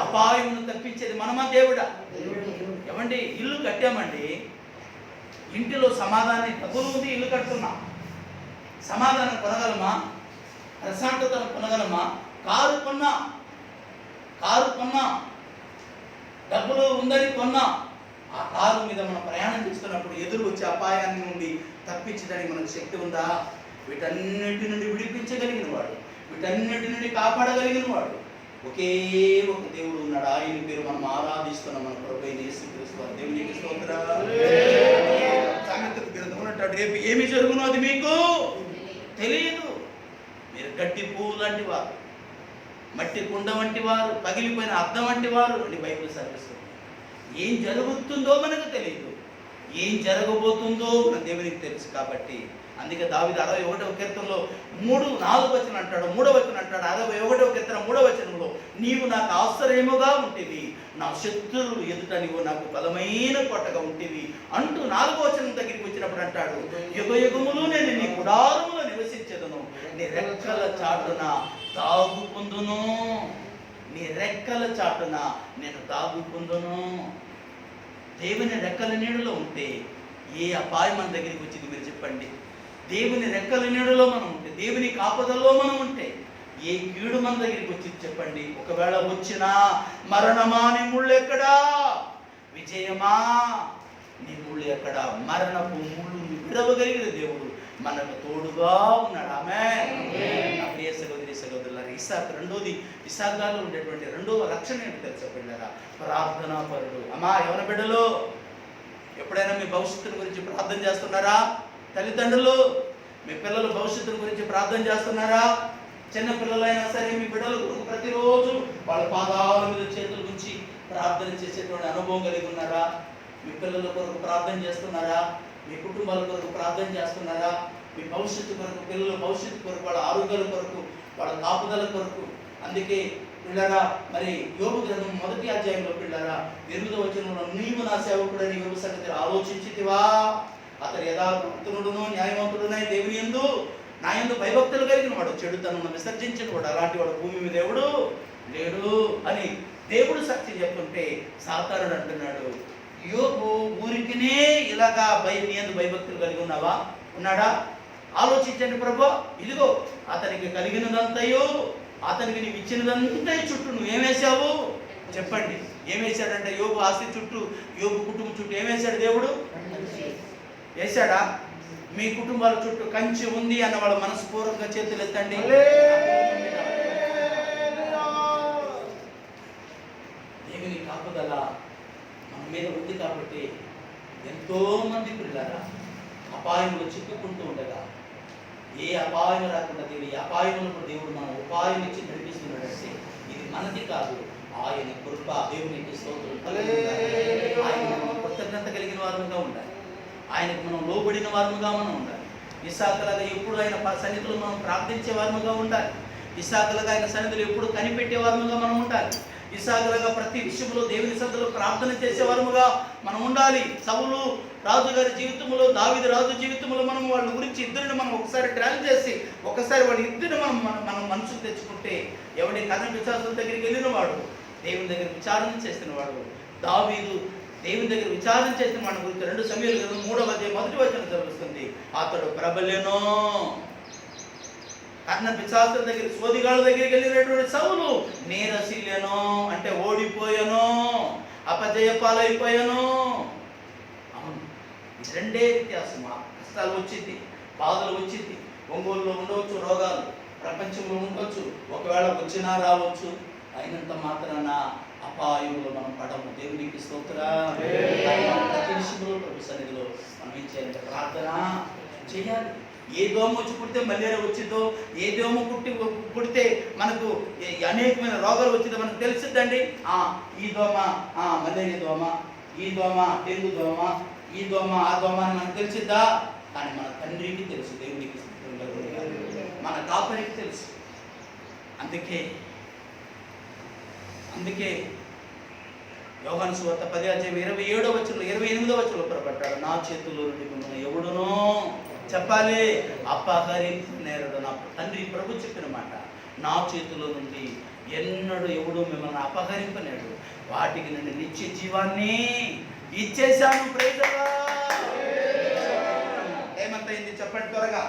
అపాయమును తప్పించేది మనమా దేవుడా? ఏమండి, ఇల్లు కట్టామండి, ఇంటిలో సమాధానం డబ్బులు ఉంది, ఇల్లు కట్టుకున్నాం, సమాధానం కొనగలమా? ప్రశాంతతను కొనగలమా? కారు కొన్నాం, డబ్బులు ఉందని కొన్నాం. ఆ కారు మీద మనం ప్రయాణం చేస్తున్నప్పుడు ఎదురు వచ్చే అపాయాన్ని నుండి తప్పించడానికి మనకు శక్తి ఉందా? వీటన్నిటి నుండి విడిపించగలిగిన వాడు, వీటన్నిటి నుండి కాపాడగలిగిన వాడు ఒకే ఒక దేవుడు ఉన్నాడు. ఆయన పేరు మనం ఆరాధిస్తున్నాం, మన ప్రభువైన యేసుక్రీస్తు వారు. దేవునికి స్తోత్రం. సామెతల గ్రంథంలో అంటాడు, రేపు ఏమి జరుగునో అది మీకు తెలియదు. మీరు గడ్డి పువ్వు లాంటి వారు, మట్టి కుండ వంటి వారు, పగిలిపోయిన అద్దం వంటి వారు అని బైబిల్ సెలవిస్తుంది. ఏం జరుగుతుందో మనకు తెలియదు, ఏం జరగబోతుందో మన దేవునికి తెలుసు. కాబట్టి అందుకే దావీదు 61వ కీర్తనలో 3-4 వచనం అంటాడు, 3వ వచనం అంటాడు, 61వ కీర్తన 3వ వచనంలో, నీవు నాకు ఆశ్రయముగా ఉంటివి, నా శత్రువులు ఎదుట నీవు నాకు బలమైన కోటగా ఉంటివి అంటూ 4వ వచనం దగ్గరికి వచ్చినప్పుడు అంటాడు, యుగ యుగములు నేను నీ గుడారములో నివసించెదను, నీ రెక్కల చాటున దాగుకుందును, నీ రెక్కల చాటున నేను దాగుకుందును. దేవుని రెక్కల నీడలో ఉంటే ఏ అపాయం మన దగ్గరికి వచ్చింది మీరు చెప్పండి? దేవుని రెక్కల నీడలో మనం ఉంటే, దేవుని కాపుదల్లో మనం ఉంటే ఏ కీడు మన దగ్గరికి వచ్చింది చెప్పండి? ఒకవేళ వచ్చినా మరణమా నీ ముళ్ళు ఎక్కడా, విజయమా నీ ముళ్ళు ఎక్కడా? మరణపు ముళ్ళు విడవగలిగిన దేవుడు మనకు తోడుగా ఉన్నాడు. ఆమేన్. నా ప్రియ సహోదరి సహోదరులారా, ఇస్సాకు గారిలో ఉండేటువంటి రెండవ లక్షణం ఏంటి తెలుసా పిల్లరా? ప్రార్థనా పరుడు. అమ్మా యవన బిడ్డలు, ఎప్పుడైనా మీ భవిష్యత్తుని గురించి ప్రార్థన చేస్తున్నారా? తల్లిదండ్రులు, మీ పిల్లల భవిష్యత్తుని గురించి ప్రార్థన చేస్తున్నారా? చిన్న పిల్లలైనా సరే మీ బిడ్డలు ప్రతిరోజు వాళ్ళ పాదాల మీద చేతుల నుంచి ప్రార్థన చేసేటువంటి అనుభవం కలిగి ఉన్నారా? మీ పిల్లల కొరకు ప్రార్థన చేస్తున్నారా? మీ కుటుంబాల కొరకు ప్రార్థన చేస్తున్నారా? మీ భవిష్యత్తు కొరకు, పిల్లల భవిష్యత్తు కొరకు, వాళ్ళ ఆరోగ్యాల కొరకు, వాళ్ళ కాపుదల కొరకు. అందుకే పిల్లరా, మరి యోబు గ్రంథం 1వ అధ్యాయంలో పిల్లరా 8వ వచనంలో, నీవు నా సేవకుడని యోబు సంగతి ఆలోచించితివా? అతడు యథార్థుడును న్యాయవంతుడునై దేవుని యందు నా యందు భయభక్తులు కలిగిన వాడు, చెడుతనను విసర్జించిన వాడు, అలాంటి వాడు భూమి మీద దేవుడు లేడు అని దేవుడు సాక్షి చెప్తుంటే సాతానుడు అంటున్నాడు, యోబు ఊరికినే ఇలాగా నీ యందు భయభక్తులు కలిగి ఉన్నాడా? ఆలోచించండి ప్రభు. ఇదిగో అతనికి కలిగినదంతయో, అతనికి నీవు ఇచ్చినదంతా చుట్టూ నువ్వేమేసావు చెప్పండి? ఏమేశాడంటే యోబు ఆస్తి చుట్టూ, యోబు కుటుంబం చుట్టూ ఏమేశాడు దేవుడు? వేశాడా? మీ కుటుంబాల చుట్టూ కంచి ఉంది అన్న వాళ్ళ మనస్పూర్వకంగా చేతులు ఎత్తండి. దేవుని కాపుదల మన మీద ఉంది కాబట్టి ఎంతో మంది పిల్లరా అపాయంలో చిక్కుకుంటూ ఉండగా, ఏ అపాయం రాకుండా దేవుడు, ఈ అపాయంలో దేవుడు మన ఉపాయం ఇచ్చి నడిపిస్తున్నాడంటే ఇది మనది కాదు, ఆయన కృప. దేవునికి స్తోత్రం. ఆయన మనం కృతజ్ఞత కలిగిన వారుగా ఉండాలి, ఆయనకు మనం లోబడిన వారముగా మనం ఉండాలి. ఇస్సాకులాగా ఎప్పుడు ఆయన సన్నిధిలో మనం ప్రార్థించే వారముగా ఉండాలి. ఇస్సాకులాగా ఆయన సన్నిధిలో ఎప్పుడు కనిపెట్టే వారముగా మనం ఉండాలి. ఇస్సాకులాగా ప్రతి విషయంలో దేవుని సన్నిధిలో ప్రార్థన చేసే వారముగా మనం ఉండాలి. సౌలు రాజుగారి జీవితంలో, దావీదు రాజు జీవితంలో మనం వాళ్ళ గురించి ఇద్దరిని మనం ఒకసారి ట్రాల్ చేసి ఒకసారి వాళ్ళ ఇద్దరిని మనం మనసుకు తెచ్చుకుంటే, ఎవడి కథ విచారణ దగ్గరికి వెళ్ళిన వాడు దేవుని దగ్గర విచారణ చేసిన వాడు దావీదు. దేవుని దగ్గర విచారణ చేసిన వాడి గురించి 2 సమూయేలు గ్రంథం 3వ అధ్యాయం 1వ వచనం చదువుతుంది, అతడు ప్రబలెనో. కర్ణ పిశాచుల దగ్గర, సోదిగాళ్ళ దగ్గరికి వెళ్ళినటువంటి సౌలు నీరసిల్లెనో, అంటే ఓడిపోయాను, అపజయపాలైపోయాను. అవును, ఇది రెండే వ్యత్యాసం. కష్టాలు వచ్చింది, బాధలు వచ్చింది, ఒంగోలులో ఉండవచ్చు, రోగాలు ప్రపంచంలో ఉండవచ్చు, ఒకవేళ వచ్చినా రావచ్చు, అయినంత మాత్రాన అపాయంలో మనం పడము. దేవునికి స్తోత్రం. ప్రతి విషయంలో ప్రభు సన్నిధిలో మనం ఏం చేయాలంటే ప్రార్థన చేయాలి. ఏ దోమ వచ్చి పుడితే మలేరియా వచ్చిందో, ఏ దోమ పుడితే మనకు అనేకమైన రోగాలు వచ్చిందో మనకు తెలుస్తుందండి. ఈ దోమ మలేరియా దోమ, ఈ దోమ డెంగ్యూ దోమ, ఈ దోమ ఆ దోమ అని మనకు తెలిసిద్దా? కానీ మన తండ్రికి తెలుసు, దేవునికి మన కాపరికి తెలుసు. అందుకే యోహాను సువార్త 10:27 28 పొరపడ్డాడు, నా చేతుల్లో నుండి మిమ్మల్ని ఎవడునో చెప్పాలి అపహరించునేరడు. నా తండ్రి ప్రభు చెప్పిన మాట, నా చేతుల్లో నుండి ఎన్నడూ ఎవడు మిమ్మల్ని అపహరింపనేడు, వాటికి నుండి నిత్య జీవాన్ని ఇచ్చేశాను. ఏమంతైంది చెప్పండి త్వరగా.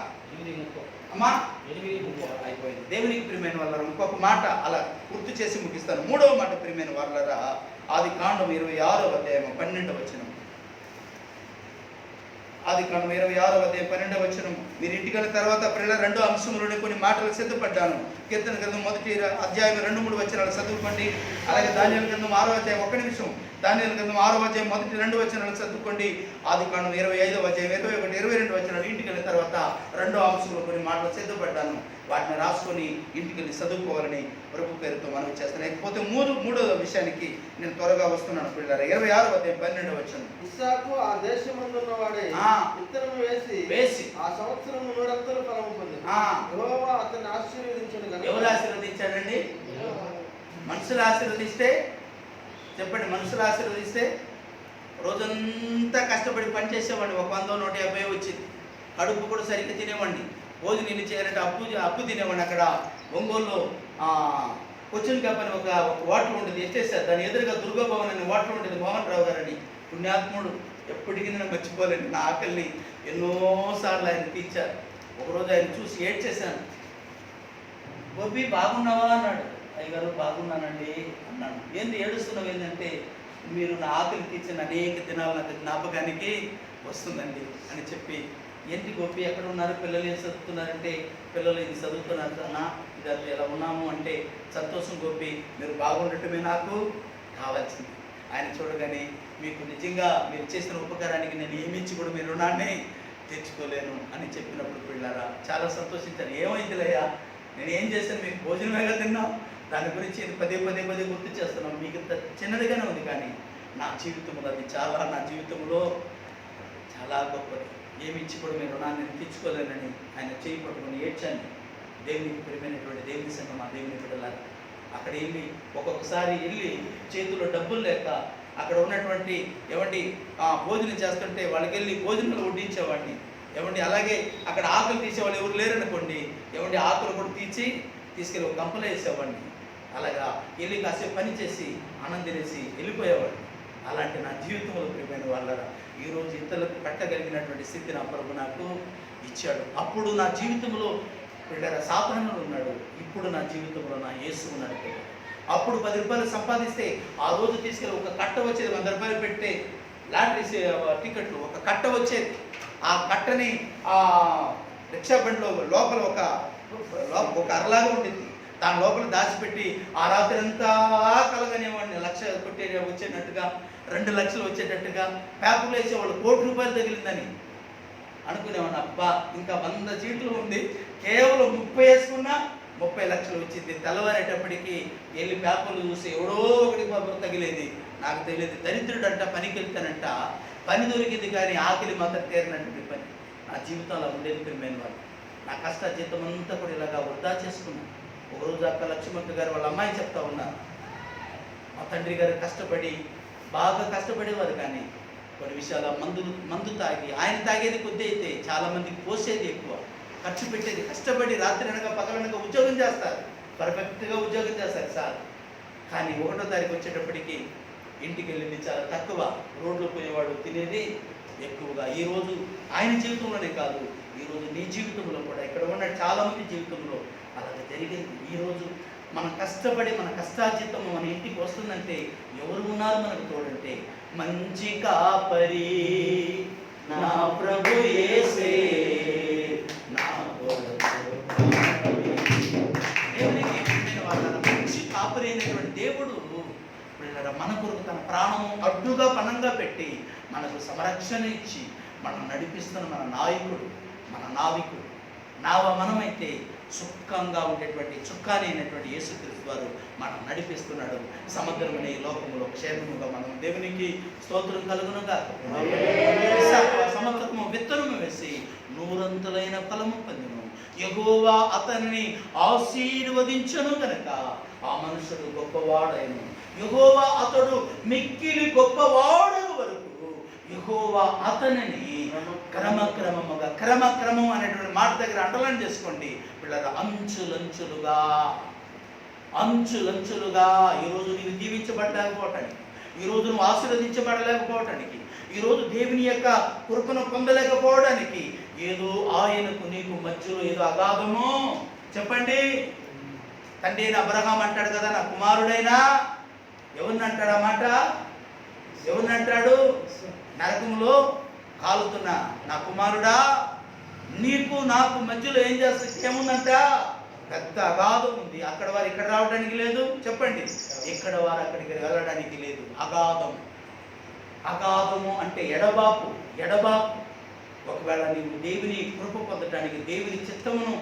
అమ్మా 8:30 అయిపోయింది. దేవునికి ప్రియమైన వాళ్ళరా, ఇంకొక మాట అలా గుర్తు చేసి ముగిస్తాను. 3వ మాట ప్రియమైన వాళ్ళరా, ఆదికాండం 26:12. ఆదికాండం 26:12. మీరు ఇంటికి వెళ్ళిన తర్వాత పిల్లల 2వ అంశంలోని కొన్ని మాటలు సిద్ధపడ్డాను. కీర్తన గ్రంథం 1 అధ్యాయం 2-3 వచనాలు చదువుకోండి. అలాగే దానియేలు గ్రంథం 6వ అధ్యాయం, ఒక్క నిమిషం, దానియేలు గ్రంథం 6వ అధ్యాయం 1-2 వచనాలు చదువుకోండి. ఆదికాండం 25వ అధ్యాయం 21-22 వచనాలు. ఇంటికి వెళ్ళిన తర్వాత 2వ అంశంలో కొన్ని మాటలు సిద్ధపడ్డాను, వాటిని రాసుకొని ఇంటికి వెళ్ళి చదువుకోవాలని ప్రభు పేరుతో మనవి చేస్తాను. లేకపోతే 3వ విషయానికి నేను త్వరగా వస్తున్నాను పిల్లలు. 26వ అధ్యాయం 12వ వచనం. ఇస్సాకు ఆ దేశమందున్న వాడే విత్తనము వేసి ఆ సంవత్సరం 100 ఫలము పొందిన యెహోవా అతన్ని ఆశీర్వదించెను. ఎవరు ఆశీర్వదించాడండి? మనుషులు ఆశీర్వదిస్తే చెప్పండి. మనుషులు ఆశీర్వదిస్తే రోజంతా కష్టపడి పని చేసేవాడిని, 100-150 వచ్చింది. కడుపు కూడా సరిగ్గా తినేవాడిని. భోజనం ఇల్లు చేయాలంటే అప్పు తినేవాడిని. అక్కడ ఒంగోలులో కొచ్చిన్ క్యాప్ అని ఒక హోటల్ ఉండేది, ఎస్టేసారు. దాని ఎదురుగా దుర్గాభవన్ అనే హోటల్ ఉండేది. మోహన్ రావు గారు అని పుణ్యాత్ముడు, ఎప్పటికీ నేను మర్చిపోలేండి. నా ఆకలిని ఎన్నోసార్లు ఆయన తీర్చారు. ఒకరోజు ఆయన చూసి ఏడ్చేశాను. గోపి బాగున్నావా అన్నాడు. అయ్యగారు బాగున్నానండి అన్నాను. ఏంది ఏడుస్తున్నావు? ఏంటంటే మీరు నా ఆకలి తీర్చిన అనేక దినాలు నాకు జ్ఞాపకానికి వస్తుందండి అని చెప్పి, ఏంటి గోపి ఎక్కడ ఉన్నారు, పిల్లలు ఏం చదువుతున్నారంటే, పిల్లలు ఇది చదువుతున్నారు అన్నా, ఇది ఎలా ఉన్నాము అంటే, సంతోషం గోపి, మీరు బాగుండటమే నాకు కావాల్సింది. ఆయన చూడగానే, మీకు నిజంగా మీరు చేసిన ఉపకారానికి నేను ఏమిచ్చి కూడా మీ రుణాన్ని తెచ్చుకోలేను అని చెప్పినప్పుడు పిల్లారా చాలా సంతోషించాను. ఏమైందిలయ్యా, నేను ఏం చేశాను, మీకు భోజనమేగా తిన్నాం, దాని గురించి పదే గుర్తు చేస్తున్నాం. మీకు ఇంత చిన్నదిగానే ఉంది, కానీ నా జీవితంలో అది నా జీవితంలో చాలా గొప్పది. ఏమి ఇచ్చి కూడా మీ రుణాన్ని తెచ్చుకోలేనని ఆయన చేయి పట్టుకొని ఏడ్చాను. దేవునికి ప్రియమైనటువంటి దేవుని సంఘం, ఆ దేవుని బిడ్డలారా, అక్కడ ఒక్కొక్కసారి చేతిలో డబ్బులు లేక అక్కడ ఉన్నటువంటి భోజనం చేస్తుంటే వాళ్ళకి వెళ్ళి భోజనాలు వడ్డించేవాడిని. అలాగే అక్కడ ఆకులు తీసేవాళ్ళు ఎవరు లేరనుకోండి, ఆకులు కూడా తీసుకెళ్ళి ఒక గంపలో వేసేవాడిని. అలాగా వెళ్ళి కాసేపు పని చేసి అన్నం తినేసి వెళ్ళిపోయేవాడిని. అలాంటి నా జీవితంలో ప్రియమైన వాళ్ళరా, ఈరోజు ఇతరులకు పెట్టగలిగినటువంటి స్థితి నా ప్రభు నాకు ఇచ్చాడు. అప్పుడు నా జీవితంలో పిల్లరా సాతానుడు ఉన్నాడు, ఇప్పుడు నా జీవితంలో నా యేసు ఉన్నాడు. అప్పుడు 10 రూపాయలు సంపాదిస్తే ఆ రోజు తీసుకెళ్ళి ఒక కట్ట వచ్చేది, 100 రూపాయలు పెట్టే లాటరీ టికెట్లు ఒక కట్ట వచ్చేది. ఆ కట్టని రిక్షా బండిలో లోపల ఒక అరలాగా ఉండేది, దాని లోపల దాచిపెట్టి ఆ రాత్రి అంతా కలగనేవాడిని. 1,00,000 వచ్చేటట్టుగా, 2 లక్షలు వచ్చేటట్టుగా పేపర్లు వేసేవాళ్ళు. 1 కోటి రూపాయలు తగిలిందని అనుకునేవాడిని. అబ్బా, ఇంకా 100 సీట్లు ఉంది, కేవలం 30 వేసుకున్నా 30 లక్షలు వచ్చింది. తెల్లవారేటప్పటికి వెళ్ళి పేపర్లు చూసి ఎవడో ఒకటి పేపర్ తగిలేది. నాకు తెలియదు, దరిద్రుడంట, పనికి వెళ్తానంట, పని దొరికింది కానీ ఆకలి మాత్రం తీరినటువంటి పని. నా జీవితంలో ఉండేది ప్రియమైన వాళ్ళు. నా కష్ట జీతం అంతా కూడా ఇలాగా వృధా చేసుకున్నాను. ఒకరోజు అక్క లక్ష్మక్క గారు వాళ్ళ అమ్మాయి చెప్తా ఉన్నారు, మా తండ్రి గారు బాగా కష్టపడేవారు, కానీ కొన్ని విషయాల మందు తాగి, ఆయన తాగేది కొద్ది అయితే చాలామందికి పోసేది ఎక్కువ, ఖర్చు పెట్టేది. కష్టపడి రాత్రి అనగా పగలనగా ఉద్యోగం చేస్తారు, పర్ఫెక్ట్గా ఉద్యోగం చేస్తారు సార్. కానీ 1వ తారీఖు వచ్చేటప్పటికి ఇంటికి వెళ్ళింది చాలా తక్కువ, రోడ్లో పోయేవాడు తినేది ఎక్కువగా. ఈరోజు ఆయన జీవితంలోనే కాదు, ఈరోజు నీ జీవితంలో కూడా, ఇక్కడ ఉన్న చాలామంది జీవితంలో అలాగే జరిగింది. ఈరోజు మనం కష్టపడి మన కష్టార్జితం మన ఇంటికి వస్తుందంటే ఎవరు ఉన్నారు మనకు తోడంటే? మంచి కాపరి నా ప్రభు యేసే, నా మంచి కాపరి అయినటువంటి దేవుడు మన కొరకు తన ప్రాణము అడ్డుగా పణంగా పెట్టి మనకు సంరక్షణ ఇచ్చి మనం నడిపిస్తున్న మన నాయకుడు, మన నావికుడు. నావ మనమైతే సుఖంగా ఉండేటువంటి చుక్కాని అయినటువంటి యేసుక్రీస్తు వారు మనం నడిపిస్తున్నాడు. సముద్రమనే ఈ లోకంలో క్షేమముగా మనం దేవునికి స్తోత్రం కలుగునుగా. సముద్రము విత్తనము వేసి నూరంతులైన ఫలము పొందును. యెహోవా అతనిని ఆశీర్వదించను గనక ఆ మనుషుడు గొప్పవాడైన. యెహోవా అతడు మిక్కిలి గొప్పవాడగు వరకు యెహోవా అతనిని క్రమం అనేటువంటి మాట దగ్గర అండర్లైన్ చేసుకోండి పిల్లలు. అంచులంచులుగా ఈరోజు నీవు దీవించబడలేకపోవటానికి, ఈరోజు నువ్వు ఆశీర్వదించబడలేకపోవటానికి, ఈరోజు దేవుని యొక్క కృపను పొందలేకపోవడానికి ఏదో ఆయనకు నీకు మధ్యలో ఏదో అగాధమో. చెప్పండి, తండ్రి అయిన అబ్రహాం అంటాడు కదా, నా కుమారుడైనా. ఎవరిని అంటాడు ఆ మాట? ఎవరిని అంటాడు? నరకంలో కాలుతున్నా నా కుమారుడా, నీకు నాకు మధ్యలో ఏం చేస్తే ఏముందంట? పెద్ద అగాధం ఉంది. అక్కడ వారు ఇక్కడ రావడానికి లేదు. చెప్పండి, ఇక్కడ వారు అక్కడికి వెళ్ళడానికి లేదు. అగాధము అంటే ఎడబాపు. ఒకవేళ నీవు దేవుని కృప పొందటానికి, దేవుని చిత్తమును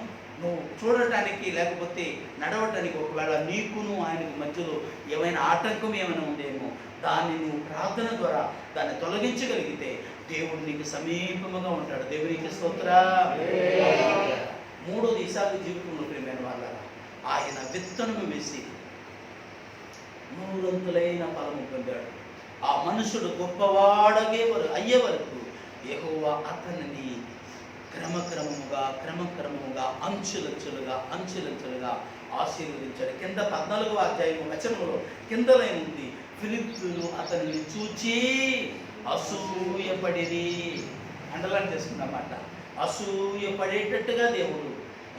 నువ్వు చూడటానికి, లేకపోతే నడవటానికి ఒకవేళ నీకును ఆయనకు మధ్యలో ఏమైనా ఆటంకం ఏమైనా ఉందేమో, దాన్ని నువ్వు ప్రార్థన ద్వారా దాన్ని తొలగించగలిగితే దేవుడు నీకు సమీపముగా ఉంటాడు. దేవునికి స్తోత్రా. మూడోది ఇసాకు జీవితంలో ప్రియమైన వాళ్ళారా, ఆయన విత్తనము వేసి నూరంతులైన ఫలము పొందాడు. ఆ మనుషుడు అయ్యే వరకు యెహోవా అతనిని క్రమక్రమముగా అంచులంచులుగా ఆశీర్వదించాడు. కింద 14వ అధ్యాయము వచనంలో కిందలై ఉంది, ఫిలిష్తీయులు అతనిని చూచి అసూయపడిరి. అండర్లైన్ చేసుకున్నమాట. అసూయపడేటట్టుగా దేవుడు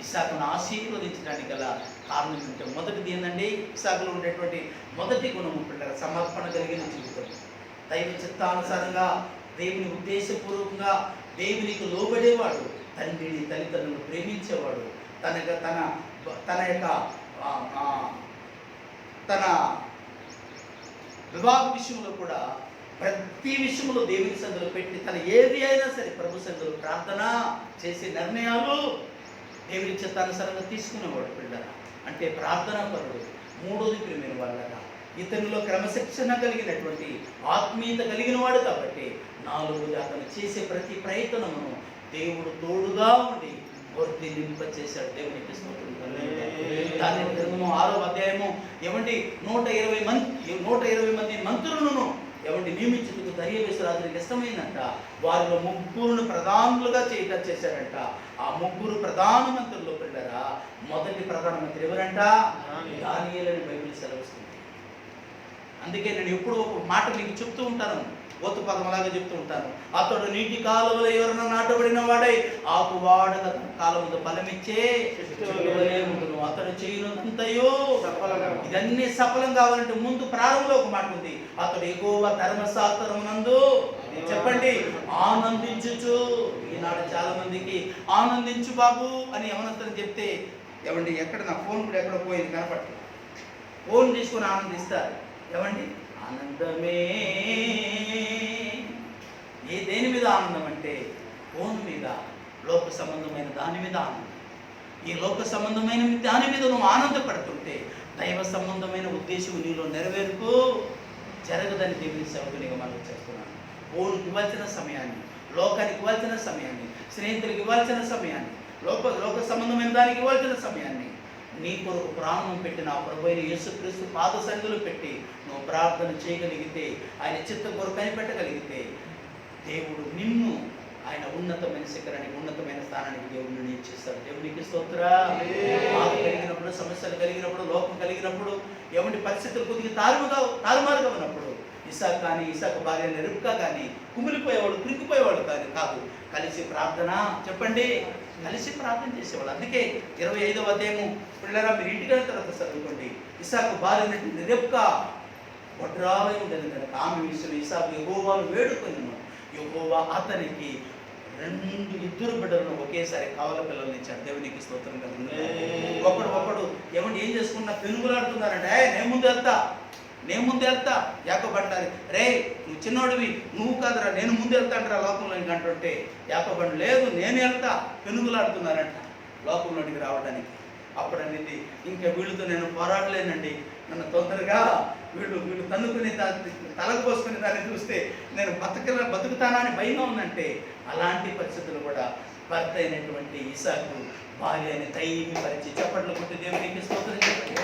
ఇస్సాకును ఆశీర్వదించడానికి గల కారణం ఏంటంటే, మొదటిది ఏంటండి, ఇస్సాకులో ఉండేటువంటి మొదటి గుణము పిల్లల సమర్పణ కలిగిన జీవితం. దైవ చిత్తానుసారంగా, దేవుని ఉద్దేశపూర్వకంగా దేవునికి లోబడేవాడు, తండ్రిని తల్లిదండ్రులను ప్రేమించేవాడు, తన వివాహ విషయంలో కూడా ప్రతి విషయంలో దేవుని సందులో పెట్టి తన ఏది అయినా సరే ప్రభు సందులో ప్రార్థన చేసే నిర్ణయాలు దేవుని చిత్తానుసారంగా తీసుకునేవాడు పిల్లల. అంటే ప్రార్థనా పరుడు. మూడోది ప్రియమైన వాళ్ళగా ఇతనిలో క్రమశిక్షణ కలిగినటువంటి ఆత్మీయత కలిగిన వాడు కాబట్టి, నాలుగోది అతను చేసే ప్రతి ప్రయత్నమును దేవుడు తోడుగా ఉండి వర్ధిల్లింప చేశాడు. దేవునికి స్తోత్రం. దాని గ్రంథము 6వ అధ్యాయము 120 మంది మంత్రులను నియమించుటకు దర్యావేషు రాజునికి ఇష్టమైందంట. వారిలో 3 ప్రధానులుగా చేశారంట. ఆ 3 ప్రధాన మంత్రుల్లో పిల్లరా, మొదటి ప్రధానమంత్రి ఎవరంట? దానియేలు అని బైబిల్ సెలవిస్తుంది. అందుకే నేను ఎప్పుడు ఒక మాట మీకు చెప్తూ ఉంటాను, ఓతు పదమలాగా చెప్తూ ఉంటాను. అతడు నీటి కాలువలో ఎవరైనా నాటబడిన వాడై ఆకువాడగా కాలముందు ఫలమిచ్చే ఉండును. అతడు చేయనంతయో ఇదన్నీ సఫలం కావాలంటే ముందు ప్రారంభంలో ఒక మాట ఉంది, అతడు యెహోవా ధర్మశాస్త్రమునందు చెప్పండి ఆనందించుచు. ఈనాడు చాలా మందికి ఆనందించు బాబు అని యవనస్తుని చెప్తే, ఏమండి ఎక్కడ నా ఫోన్ కూడా ఎక్కడ పోయింది కనపట్లేదు, ఫోన్ తీసుకొని ఆనందిస్తారు. ఏమండి ఆనందమే దేని మీద ఆనందం అంటే ఫోన్ మీద, లోక సంబంధమైన దాని మీద ఆనందం. ఈ లోక సంబంధమైన దాని మీద నువ్వు ఆనందపడుతుంటే దైవ సంబంధమైన ఉద్దేశం నీలో నెరవేరుకు జరగదని దేవుని సేవకునిగా మనం చేస్తున్నాను. ఫోన్కి ఇవ్వాల్సిన సమయాన్ని, లోకానికి ఇవ్వాల్సిన సమయాన్ని, స్నేహితులకు ఇవ్వాల్సిన సమయాన్ని, లోక సంబంధమైన దానికి ఇవ్వాల్సిన సమయాన్ని నీ కొరకు ప్రాణం పెట్టిన ఆ ప్రభువైన యేసుక్రీస్తు పాద సన్నిధిలో పెట్టి నువ్వు ప్రార్థన చేయగలిగితే, ఆయన చిత్తం కొరకు కనిపెట్టగలిగితే, దేవుడు నిన్ను ఆయన ఉన్నతమైన శిఖరానికి, ఉన్నతమైన స్థానానికి దేవుడు నిశ్చయిస్తాడు. దేవునికి స్తోత్రా. బాధ కలిగినప్పుడు, సమస్యలు కలిగినప్పుడు, లోపం కలిగినప్పుడు, ఏమంటే పరిస్థితులు కొద్దిగా తారుమారుగా ఉన్నప్పుడు ఇసాకు భార్య రెబ్కా కానీ కుమిలిపోయేవాడు, కురికిపోయేవాడు కాదు. కలిసి ప్రార్థన చెప్పండి, కలిసి ప్రార్థన చేసేవాళ్ళు. అందుకే 25వ అధ్యాయము పిల్లరా మీరు ఇంటికి తర్వాత చదువుకోండి. ఇసాకు భార్య రెబ్కా వడ్రాలై ఉండేది కనుక ఆమె విషయం ఇసాకు యెహోవాను వేడుకొనెను. యెహోవా అతనికి 2 బిడ్డలను ఒకేసారి కావల పిల్లల్ని ఇచ్చాడు. దేవునికి స్తోత్రం కలుగును. ఒకడు ఏమంటే ఏం చేసుకున్నా పెనుగులాడుతున్నారంటే, నేను ముందు వెళ్తా యాకోబు అంటారు, రే నువ్వు చిన్నోడివి, నువ్వు కాదురా నేను ముందు వెళ్తా అంటారా లోకంలో అంటుంటే, యాకోబు లేదు నేను వెళ్తా, పెనుగులాడుతున్నారంట. లోకంలోనికి రావడానికి. అప్పుడు అనేది ఇంకా వీళ్ళతో నేను పోరాడలేనండి, నన్ను తొందరగా వీళ్ళు తన్నుకుని తలకు పోసుకుని దాన్ని చూస్తే నేను బతుకుతానా అని భయంగా ఉందంటే, అలాంటి పరిస్థితులు కూడా భర్త అయినటువంటి ఇసాకు భార్యని ధైర్యపరిచి చప్పట్లు కొట్టి దేవునికి స్తోత్రం చెప్పండి.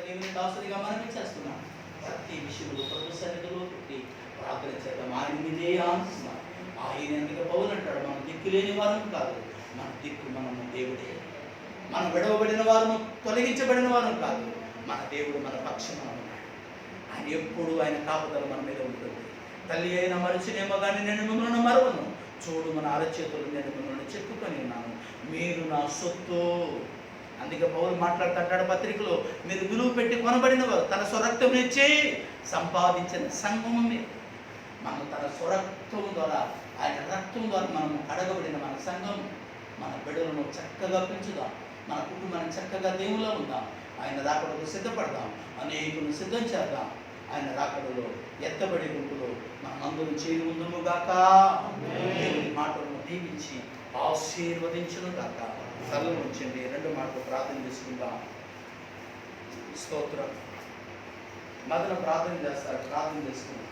దేవుని దాసుడిగా మనం చేస్తున్నాం. ప్రతి విషయంలో ప్రభు సన్నిధిలో పెట్టి ప్రార్థన చేద్దాం. ఆయన మీదే ఆనందిస్తున్నాం. ఆయన ఎందుకు పౌలు అంటాడు, మనం దిక్కు లేని వారం కాదు, మన దిక్కు మనము దేవుడే. మనం విడవబడిన వారము, తొలగించబడిన వారం కాదు, మన దేవుడు మన పక్షమున ఉన్నాడు. ఆయన ఎప్పుడు ఆయన కాపుదల మన మీద ఉంటుంది. తల్లి అయిన మరచినేమో కానీ నేను మిమ్మల్ని మరవను, చూడు మన అరచేతులు నేను మిమ్మల్ని చెక్కుకొని ఉన్నాను, మీరు నా సొత్తు. అందుకే పౌలు మాట్లాడుతుంటాడు పత్రికలో, మీరు విలువ పెట్టి కొనబడిన వారు, తన స్వరక్తం ఇచ్చి సంపాదించిన సంఘము మీరు. మనం తన స్వరక్తం ద్వారా, ఆయన రక్తం ద్వారా మనం అడగబడిన మన సంఘం. మన బిడ్డలను చక్కగా పెంచుదాం, మన కుటుంబాన్ని చక్కగా దేవుల్లో ఉందాం. ఆయన రాకడకు సిద్ధపడదాం, అనేకులను సిద్ధం చేద్దాం. ఆయన రాకడలో ఎత్తబడి గుంపులో మనం అందరూ చేరి ఉందుము గాక. దేవుని మాటలను దీవించి ఆశీర్వదించును గాక. తల ఉంచండి, 2 మాటలు ప్రార్థన చేసుకుందాం. స్తోత్రం. మదన ప్రార్థన చేస్తారు, ప్రార్థన చేసుకుందాం.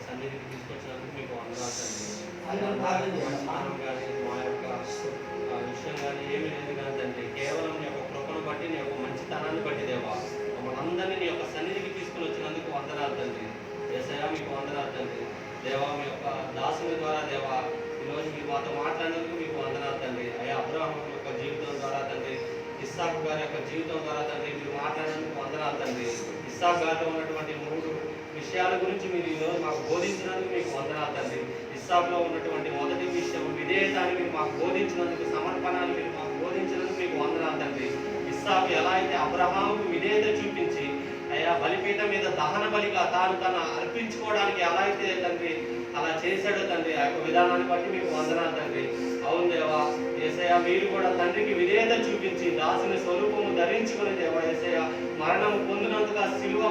సన్నిధికి తీసుకొచ్చినందుకు మీకు వందనాలు తండ్రి. మా యొక్క విషయం కానీ ఏమీ లేదు కానీ తండ్రి, కేవలం నీ యొక్క కృపను బట్టి, నీ యొక్క మంచితనాన్ని బట్టి దేవా, మమ్మల్ని అందరినీ నీ యొక్క సన్నిధికి తీసుకుని వచ్చినందుకు వందనాలు తండ్రి. యేసయ్యా మీకు వందనాలు తండ్రి. దేవా మీ యొక్క దాసుని ద్వారా దేవా ఈరోజు మీరు మాతో మాట్లాడినందుకు మీకు వందనాలు తండ్రి. అయ్యా అబ్రహాము యొక్క జీవితం ద్వారా తండ్రి, ఇస్సాకు గారి యొక్క జీవితం ద్వారా తండ్రి మీరు మాట్లాడినందుకు వందనాలు తండ్రి. ఇస్సాకు గారిలో ఉన్నటువంటి 3 విషయాల గురించి మీరు ఈరోజు మాకు బోధించినందుకు మీకు వందనాలు తండ్రి. ఇస్సాకులో ఉన్నటువంటి మొదటి విషయం విధేయతాన్ని మీరు మాకు బోధించినందుకు, సమర్పణాన్ని మీరు మాకు బోధించినందుకు మీకు వందనాలు తండ్రి. ఇస్సాకు ఎలా అయితే అబ్రహాముకు విధేయత చూపించి అయ్యా బలిపీఠం మీద దహన బలిగా తాను అర్పించుకోవడానికి ఎలా అయితే తండ్రి అలా చేశాడో తండ్రి, ఆ యొక్క విధానాన్ని బట్టి మీకు వందనాలు తండ్రి. అవును దేవా యేసయ్య, మీరు కూడా తండ్రికి విధేయత చూపించి దాసుని స్వరూపము ధరించుకుని దేవా యేసయ్య మరణము పొందినందుగా, శిలువ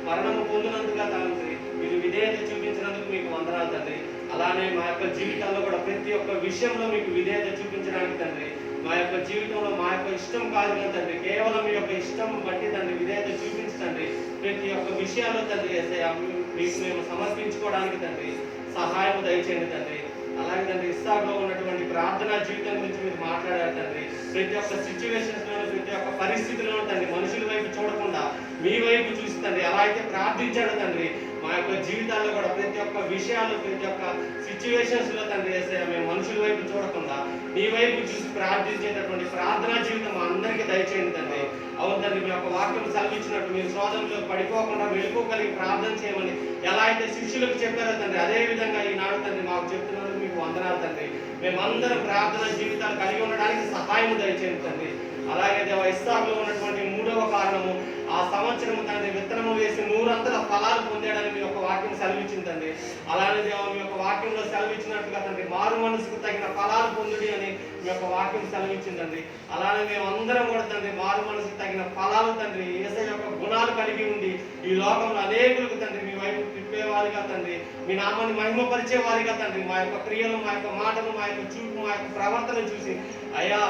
మరణము పొందినందుగా తండ్రి మీరు విధేయత చూపించినందుకు మీకు వందనాలు తండ్రి. అలానే మా యొక్క జీవితాల్లో కూడా ప్రతి ఒక్క విషయంలో మీకు విధేయత చూపించడానికి తండ్రి, మా యొక్క జీవితంలో మా యొక్క ఇష్టం కాదు కదా తండ్రి, కేవలం మీ యొక్క ఇష్టం బట్టి తండ్రి విధేయత చూపించండి. ప్రతి ఒక్క విషయాల్లో తండ్రి యేసయ్య మీకు మేము సమర్పించుకోవడానికి తండ్రి సహాయం దయచేయండి తండ్రి. అలాగే తండ్రి ఇస్సాకులో ఉన్నటువంటి ప్రార్థనా జీవితం గురించి మీరు మాట్లాడారు తండ్రి. ప్రతి ఒక్క సిచ్యువేషన్స్లోనూ, ప్రతి ఒక్క పరిస్థితుల్లోనూ తండ్రి మనుషుల వైపు చూడకుండా మీ వైపు చూసి తండ్రి ఎలా అయితే ప్రార్థించాడో తండ్రి, మా యొక్క జీవితాల్లో కూడా ప్రతి ఒక్క విషయాలు, ప్రతి ఒక్క సిచ్యువేషన్స్లో తండ్రి యేసయ్య మేము మనుషుల వైపు చూడకుండా నీ వైపు చూసి ప్రార్థించేటటువంటి ప్రార్థనా జీవితం మా అందరికీ దయచేయండి తండ్రి. అవును తండ్రి, మీ యొక్క వాక్యం సెలవిచ్చినట్టు మీరు శోధనలో పడిపోకుండా వెళ్ళిపోగలిగి ప్రార్థన చేయమని ఎలా అయితే శిష్యులకు చెప్పారో తండ్రి, అదే విధంగా ఈనాడు తండ్రి మాకు చెప్తున్నందుకు మీకు వందనాలు తండ్రి. మేమందరం ప్రార్థన జీవితాలు కలిగి ఉండడానికి సహాయం దయచేయండి తండ్రి. అలాగే దేవ ఇస్సాకులో ఉన్నటువంటి 3వ కారణము, ఆ సంవత్సరము తండ్రి విత్తనము వేసి 100 ఫలాలు పొందాడని మీ యొక్క వాక్యం సెలవిచ్చింది తండ్రి. అలానే దేవ మీ యొక్క వాక్యంలో సెలవిచ్చినట్టుగా తండ్రి మారు మనసుకు తగిన ఫలాలు పొందుడి అని మీ యొక్క వాక్యం సెలవిచ్చిందండి. అలానే మేము అందరం కూడా తండ్రి మారు మనసుకు తగిన ఫలాలు తండ్రి యేసయ్య యొక్క గుణాలు కలిగి ఉండి ఈ లోకంలో అనేకులకు తండ్రి మీ వైపు తిప్పేవారిగా తండ్రి, మీ నామాన్ని మహిమపరిచేవారిగా తండ్రి, మా యొక్క క్రియలు, మా యొక్క మాటలు, మా యొక్క చూపు, మా యొక్క ప్రవర్తన చూసి అయ్యా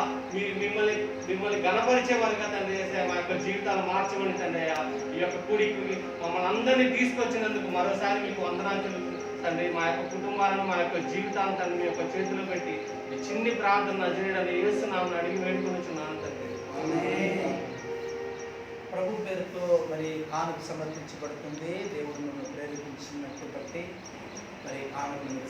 మిమ్మల్ని గణపరిచేవారుగా తండ్రి యేసయ్య మా యొక్క జీవితాలు మార్చమని తండ్రి. అయ్యా ఈ యొక్క కూడికి మమ్మల్ని అందరినీ తీసుకొచ్చినందుకు మరోసారి మీకు వందనాలు చెల్లిస్తున్నాను తండ్రి. మా యొక్క కుటుంబాలను, మా యొక్క జీవితాలను తండ్రి మీ యొక్క చేతిలో పెట్టి మీ చిన్ని ప్రార్థన చేయడానికి యేసునామమున అడిగి వేడుకొనుచున్నాను తండ్రి. ప్రభు పేరుతో మరి కానుక సమర్పించబడుతుంది. దేవుడు నన్ను ప్రేరేపించినట్టు బట్టి మరి కానుకను